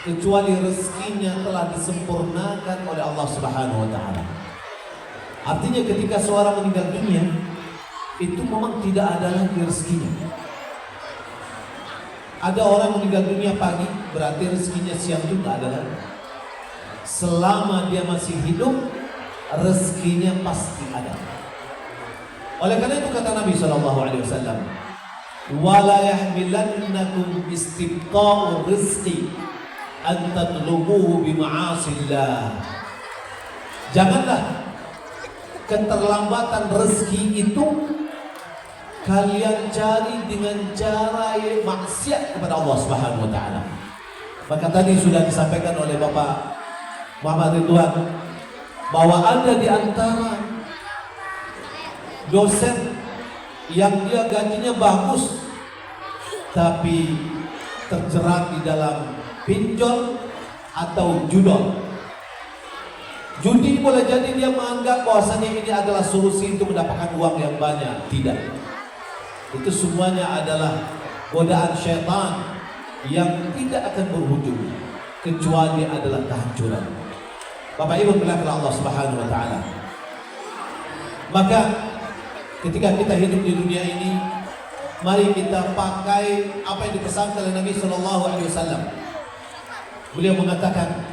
kecuali rezekinya telah disempurnakan oleh Allah Subhanahu wa taala. Artinya ketika seorang meninggal dunia, itu memang tidak ada lagi rezekinya. Ada orang meninggal dunia pagi, berarti rezekinya siang itu tidak ada lagi. Selama dia masih hidup, rezekinya pasti ada. Oleh karena itu kata Nabi SAW, "Wala yahmilannakum istibqa'u rizqi an tatlubuhu bima'asillah." Janganlah keterlambatan rezeki itu kalian cari dengan cara maksiat kepada Allah Subhanahu wa taala. Maka tadi sudah disampaikan oleh Bapak Muhammad Ridwan bahwa ada di antara dosen yang dia gajinya bagus tapi terjerat di dalam pinjol atau judol. Judi boleh jadi dia menganggap bahwasanya ini adalah solusi untuk mendapatkan uang yang banyak. Tidak. Itu semuanya adalah godaan syaitan yang tidak akan berujung kecuali adalah kehancuran. Bapak Ibu bilanglah Allah Subhanahu wa taala. Maka ketika kita hidup di dunia ini, mari kita pakai apa yang dipesankan oleh Nabi sallallahu alaihi wasallam. Beliau mengatakan,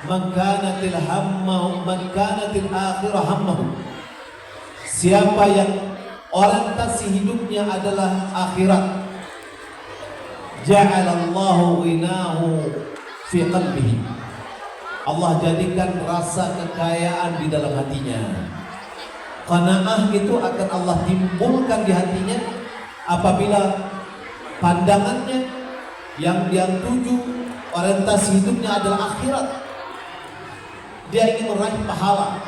"Man kanatil hammahu, man kanatil akhirah hammahu." Siapa yang orientasi hidupnya adalah akhirat, ja'alallahu ghinahu fi qalbihi. Allah jadikan rasa kekayaan di dalam hatinya. Qanaah itu akan Allah timbulkan di hatinya apabila pandangannya yang dia tuju, orientasi hidupnya adalah akhirat. Dia ingin meraih pahala,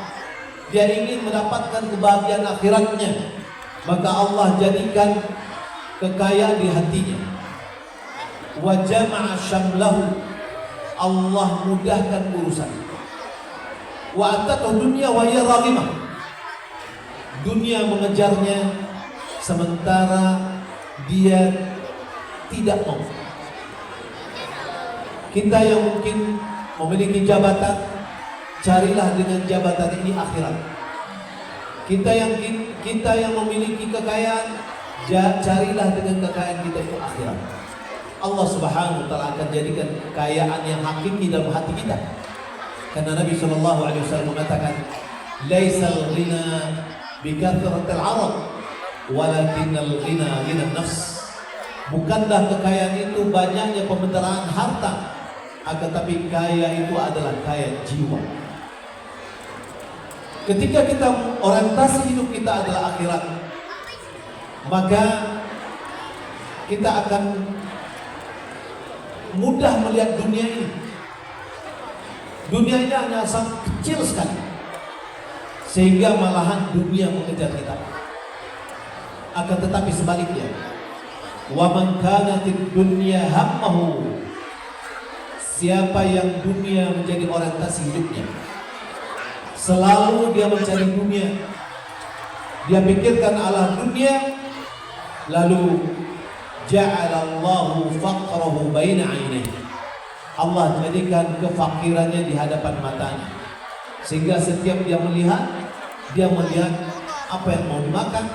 dia ingin mendapatkan kebahagiaan akhiratnya, maka Allah jadikan kekayaan di hatinya. Wa jama'a syamlahu, Allah mudahkan urusan. Wa atatuh dunya wa hiya raghimah, dunia mengejarnya sementara dia tidak mau. Kita yang mungkin memiliki jabatan, carilah dengan jabatan ini akhirat. Kita yang memiliki kekayaan, carilah dengan kekayaan kita itu akhirat. Allah Subhanahu wa taala akan jadikan kekayaan yang hakiki dalam hati kita. Karena Nabi sallallahu alaihi wasallam mengatakan, "Laisal ghina bikathratil 'arad, walakinnal ghina ghinan nafs." Bukanlah kekayaan itu banyaknya pembendaraan harta, akan tapi kaya itu adalah kaya jiwa. Ketika kita orientasi hidup kita adalah akhirat, maka kita akan mudah melihat dunia ini. Dunia ini hanya sangat kecil sekali, sehingga malahan dunia mengejar kita. Akan tetapi sebaliknya, wa man kanatid dunya hammahu, siapa yang dunia menjadi orientasi hidupnya, selalu dia mencari dunia, dia pikirkan ala dunia, lalu ja'alallahu faqrahu baina 'ainaihi, Allah jadikan kefakirannya di hadapan matanya, sehingga setiap dia melihat apa yang mau dimakan,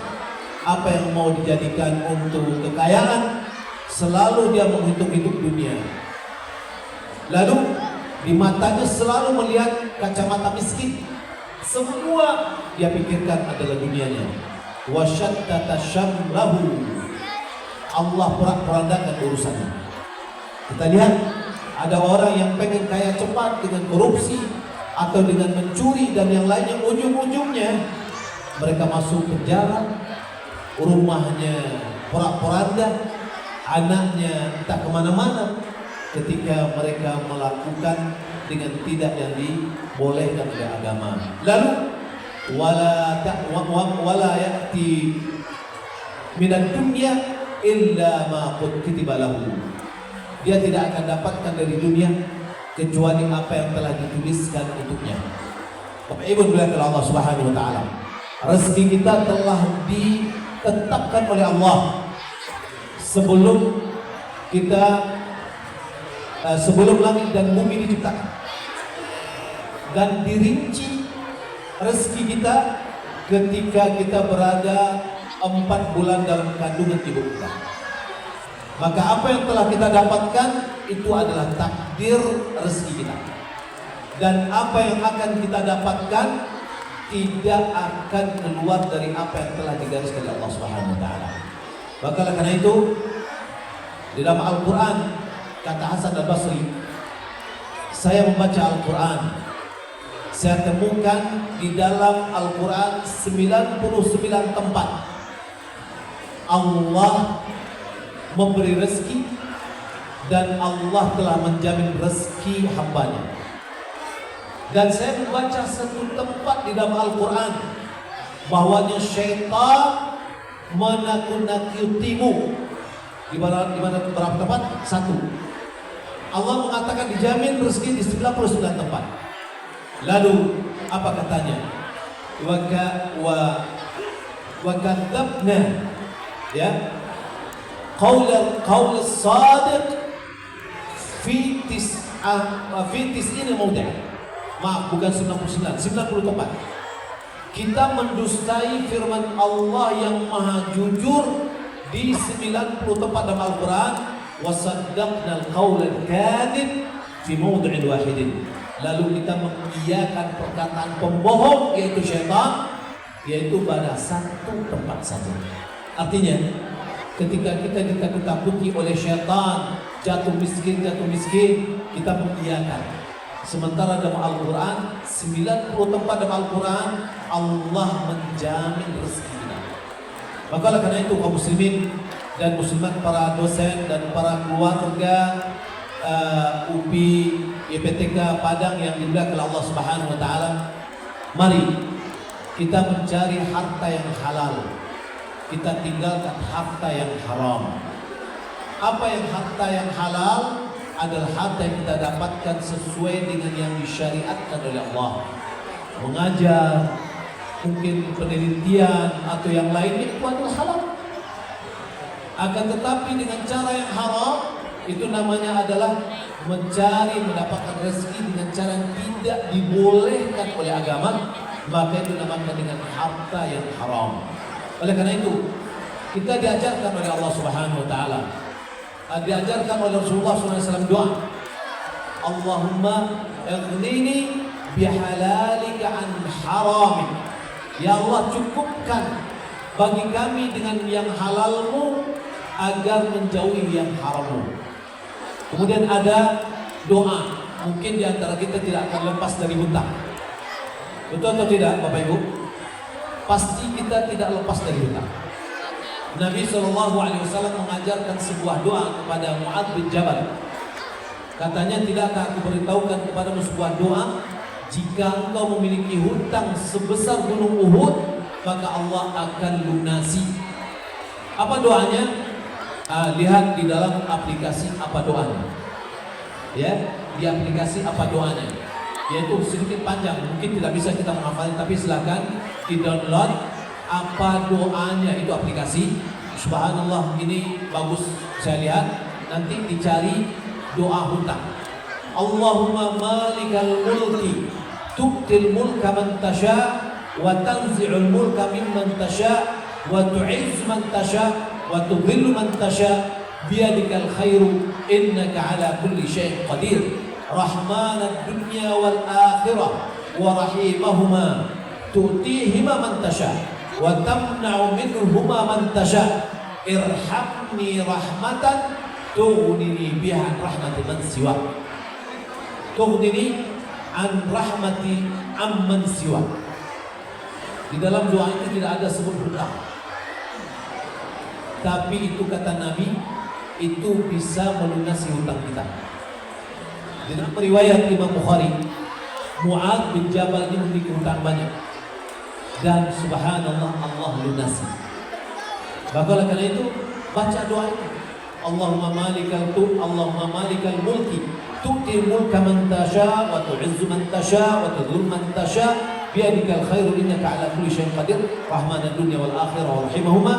apa yang mau dijadikan untuk kekayaan, selalu dia menghitung hidup dunia. Lalu di matanya selalu melihat kacamata miskin, semua dia pikirkan adalah dunianya. Wa syattata syamlahu, Allah porak-porandakan urusannya. Kita lihat ada orang yang pengen kaya cepat dengan korupsi atau dengan mencuri dan yang lainnya, ujung-ujungnya mereka masuk penjara, rumahnya porak-poranda, anaknya entah kemana-mana ketika mereka melakukan dengan tidak yang dibolehkan oleh agama. Lalu wala ya'ti minad dunya illa ma qad kutiba lahu, dia tidak akan dapatkan dari dunia kecuali apa yang telah dituliskan untuknya. Bapak Ibu bilangkan Allah Subhanahu wa taala, rezeki kita telah ditetapkan oleh Allah sebelum langit dan bumi diciptakan, dan dirinci rezeki kita ketika kita berada 4 bulan dalam kandungan ibu kita. Maka apa yang telah kita dapatkan itu adalah takdir rezeki kita, dan apa yang akan kita dapatkan tidak akan keluar dari apa yang telah digariskan oleh Allah Subhanahu wa taala. Maka karena itu di dalam Al-Qur'an, kata Hasan Al-Basri, saya membaca Al-Quran saya temukan di dalam Al-Quran 99 tempat Allah memberi rezeki dan Allah telah menjamin rezeki hambanya. Dan saya membaca satu tempat di dalam Al-Quran bahwanya syaitan menakut-nakutimu. Di mana berapa tempat? Satu. Allah mengatakan dijamin rezeki di 99 tempat. Lalu apa katanya? Wa kadzabna, ya, qaul as-sadiq fi tis'ina mawdi'. Maaf, bukan 99, 90 tempat. Kita mendustai firman Allah yang maha jujur di 90 tempat dalam Al-Quran. Wasaddaqnal qaulal kadhib fi mawdi'in wahidin. Lalu kita mengiyakan perkataan pembohong yaitu syaitan, yaitu pada satu tempat saja. Artinya ketika kita ditakuti oleh syaitan jatuh miskin, kita mengiyakan. Sementara dalam Al-Quran 90 tempat dalam Al-Quran Allah menjamin rezeki kita. Maka oleh karena itu kaum muslimin dan muslimat, para dosen dan para keluarga UPI YPTK Padang yang dimuliakan Allah Subhanahu wa taala, mari kita mencari harta yang halal. Kita tinggalkan harta yang haram. Apa yang harta yang halal? Adalah harta yang kita dapatkan sesuai dengan yang disyariatkan oleh Allah. Mengajar, mungkin penelitian atau yang lainnya itu adalah halal. Akan tetapi dengan cara yang haram, itu namanya adalah mencari mendapatkan rezeki dengan cara yang tidak dibolehkan oleh agama, maka itu namanya dengan harta yang haram. Oleh karena itu kita diajarkan oleh Allah Subhanahu wa taala, diajarkan oleh Rasulullah SAW doa, Allahumma aghnini bihalalika an haramik. Ya Allah, cukupkan bagi kami dengan yang halalmu agar menjauhi yang harammu. Kemudian ada doa, mungkin di antara kita tidak akan lepas dari hutang. Betul atau tidak Bapak Ibu? Pasti kita tidak lepas dari hutang. Nabi SAW mengajarkan sebuah doa kepada Mu'adz bin Jabal. Katanya, tidakkah aku beritahukan kepadamu sebuah doa? Jika engkau memiliki hutang sebesar gunung Uhud, maka Allah akan lunasi. Apa doanya? Lihat di dalam aplikasi apa doanya. Ya, di aplikasi apa doanya. Yaitu sedikit panjang, mungkin tidak bisa kita menghafalnya, tapi silakan di-download apa doanya itu aplikasi. Subhanallah, ini bagus saya lihat. Nanti dicari doa hutang. Allahumma malikal mulki tu'til mulka man tasha wa tanzi'ul mulka mimman tasha wa tu'izzu man tasha wa tudhillu man tasha biyadikal khairu innaka ala kulli syai'in qadir rahmanad dunya wal akhirah wa rahimahuma tu'tihima man tasha wa tamna'u minhuma man tasha irhamni rahmatan tughnini biha rahmati man siwa tughnini an rahmati amman siwa. Di dalam doa itu tidak ada sebut hutang, tapi itu kata Nabi itu bisa melunasi hutang kita. Di dalam riwayat Imam Bukhari, Mu'adz bin Jabal ini memiliki hutang banyak dan subhanallah Allah lunasi. Maka oleh karena itu baca doa itu, Allahumma malikal mulki tu'til mulka man tasha wa tu'izzu man tasha wa tudhillu man tasha biyadikal khairu innaka ala kulli syai'in qadir rahmanad dunya wal akhirah wa rahimahuma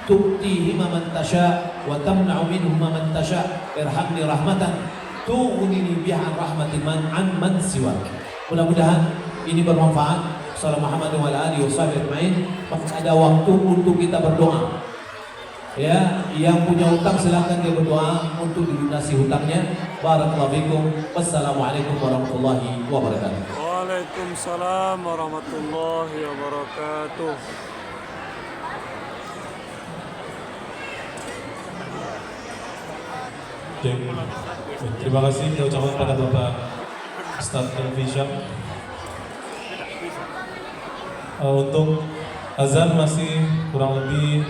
tu'tihima man tasha wa tamna'u minhuma man tasha irhamni rahmatan tughnini biha an rahmati man siwak. Mudah-mudahan ini bermanfaat. Assalamualaikum warahmatullahi wabarakatuh. Ada waktu untuk kita berdoa. Ya, yang punya hutang silakan dia berdoa untuk dilunasi hutangnya. Barakallahu fikum. Wassalamualaikum warahmatullahi wabarakatuh. Waalaikumsalam warahmatullahi wabarakatuh. Oke. Terima kasih kita ucapkan pada Bapak Ustadz Elvi Syam. Untuk azan masih kurang lebih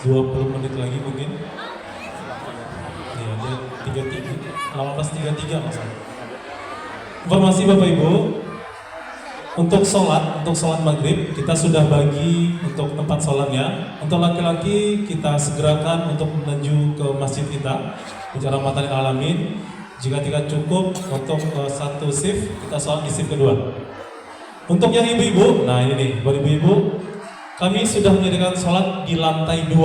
20 menit lagi mungkin. Ya, dia 18.33 masalah. Informasi Bapak Ibu, untuk sholat maghrib kita sudah bagi untuk tempat sholatnya. Untuk laki-laki kita segerakan untuk menuju ke masjid kita, Masjid Rahmatan lil Alamin. Jika tidak cukup untuk satu shift, kita sholat di shift kedua. Untuk yang ibu-ibu, nah ini nih, buat ibu-ibu, kami sudah menyediakan sholat di lantai 2.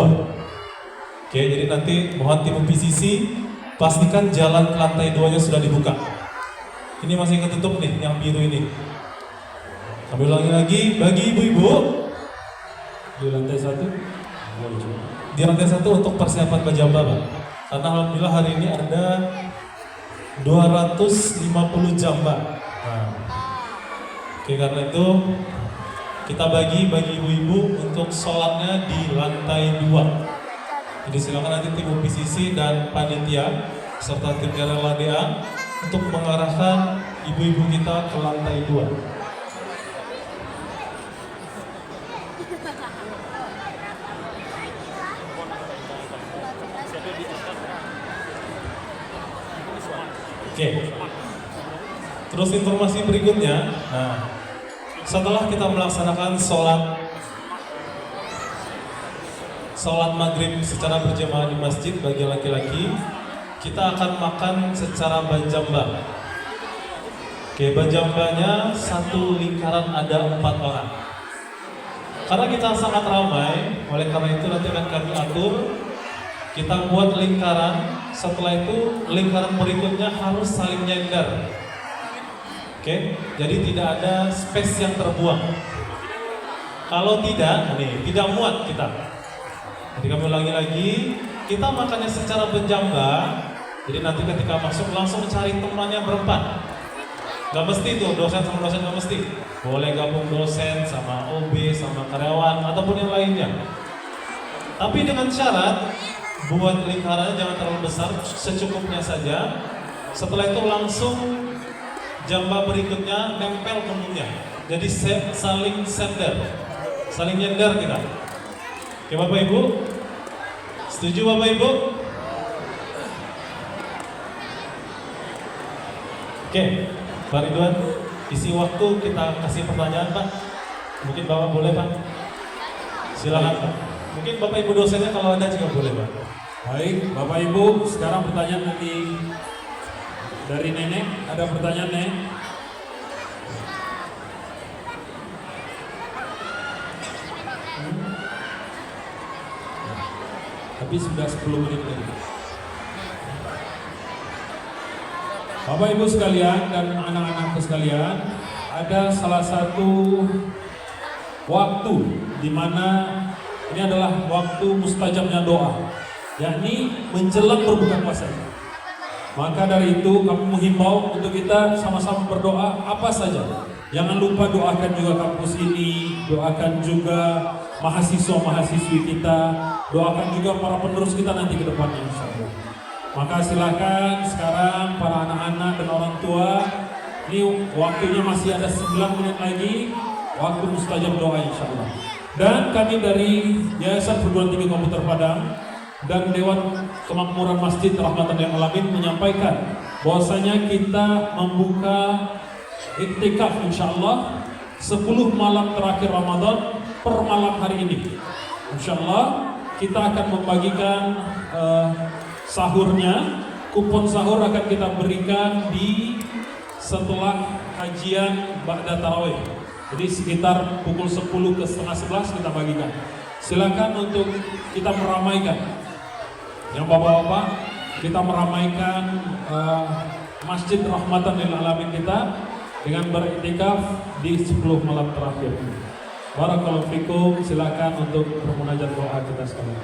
Oke, jadi nanti mohon tim PCC pastikan jalan ke lantai 2-nya sudah dibuka. Ini masih ketutup nih, yang biru ini. Kami ulangi lagi, bagi ibu-ibu Di lantai 1. di lantai 1 untuk persiapan bajamba, Pak. Karena alhamdulillah hari ini ada 250 jamba. Nah, oke, karena itu kita bagi ibu-ibu untuk sholatnya di lantai 2. Jadi silakan nanti tim PCC dan panitia serta tim RLADA untuk mengarahkan ibu-ibu kita ke lantai 2. Oke. Terus informasi berikutnya, nah, setelah kita melaksanakan sholat maghrib secara berjamaah di masjid bagi laki-laki, kita akan makan secara banjamba. Oke, banjambanya satu lingkaran ada 4 orang. Karena kita sangat ramai, oleh karena itu nanti akan kami atur. Kita buat lingkaran, setelah itu lingkaran berikutnya harus saling nyender. Oke, jadi tidak ada space yang terbuang. Kalau tidak, tidak muat kita. Jadi kami ulangi lagi, kita makannya secara berjamba. Jadi nanti ketika masuk langsung cari temannya berempat. Gak mesti tuh dosen sama dosen, gak mesti. Boleh gabung dosen sama OB sama karyawan ataupun yang lainnya. Tapi dengan syarat buat lingkarannya jangan terlalu besar, secukupnya saja. Setelah itu langsung jamba berikutnya nempel menunya. Jadi saling sender, saling nyender kita. Oke Bapak Ibu, setuju Bapak Ibu? Oke, Pak Ridwan, isi waktu kita kasih pertanyaan Pak. Mungkin Bapak boleh Pak? Silakan Pak. Mungkin Bapak Ibu dosennya kalau ada juga boleh Pak. Baik, Bapak Ibu, sekarang pertanyaan nanti dari Nenek. Ada pertanyaan Nek? Tapi sudah 10 menit lagi. Bapak Ibu sekalian dan anak-anakku sekalian, ada salah satu waktu di mana ini adalah waktu mustajabnya doa, yakni menjelang berbuka puasa. Maka dari itu kami menghimbau untuk kita sama-sama berdoa apa saja. Jangan lupa doakan juga kampus ini, doakan juga mahasiswa-mahasiswi kita, doakan juga para penerus kita nanti ke depannya insyaallah. Maka silakan sekarang para anak-anak dan orang tua, ini waktunya masih ada 9 menit lagi, waktu mustajab doa insyaallah. Dan kami dari Yayasan Perguruan Tinggi Komputer Padang dan Dewan Kemakmuran Masjid Rahmatan lil Alamin menyampaikan bahwasanya kita membuka iktikaf insyaallah 10 malam terakhir Ramadan per malam hari ini. Insyaallah kita akan membagikan sahurnya, kupon sahur akan kita berikan di setelah kajian ba'da tarawih. Jadi sekitar pukul 10 ke setengah 11 kita bagikan. Silakan untuk kita meramaikan. Yang bapak-bapak, kita meramaikan Masjid Rahmatan lil Alamin kita dengan beriktikaf di 10 malam terakhir. Barakallahu fikum, silakan untuk bermunajat doa kita sekalian.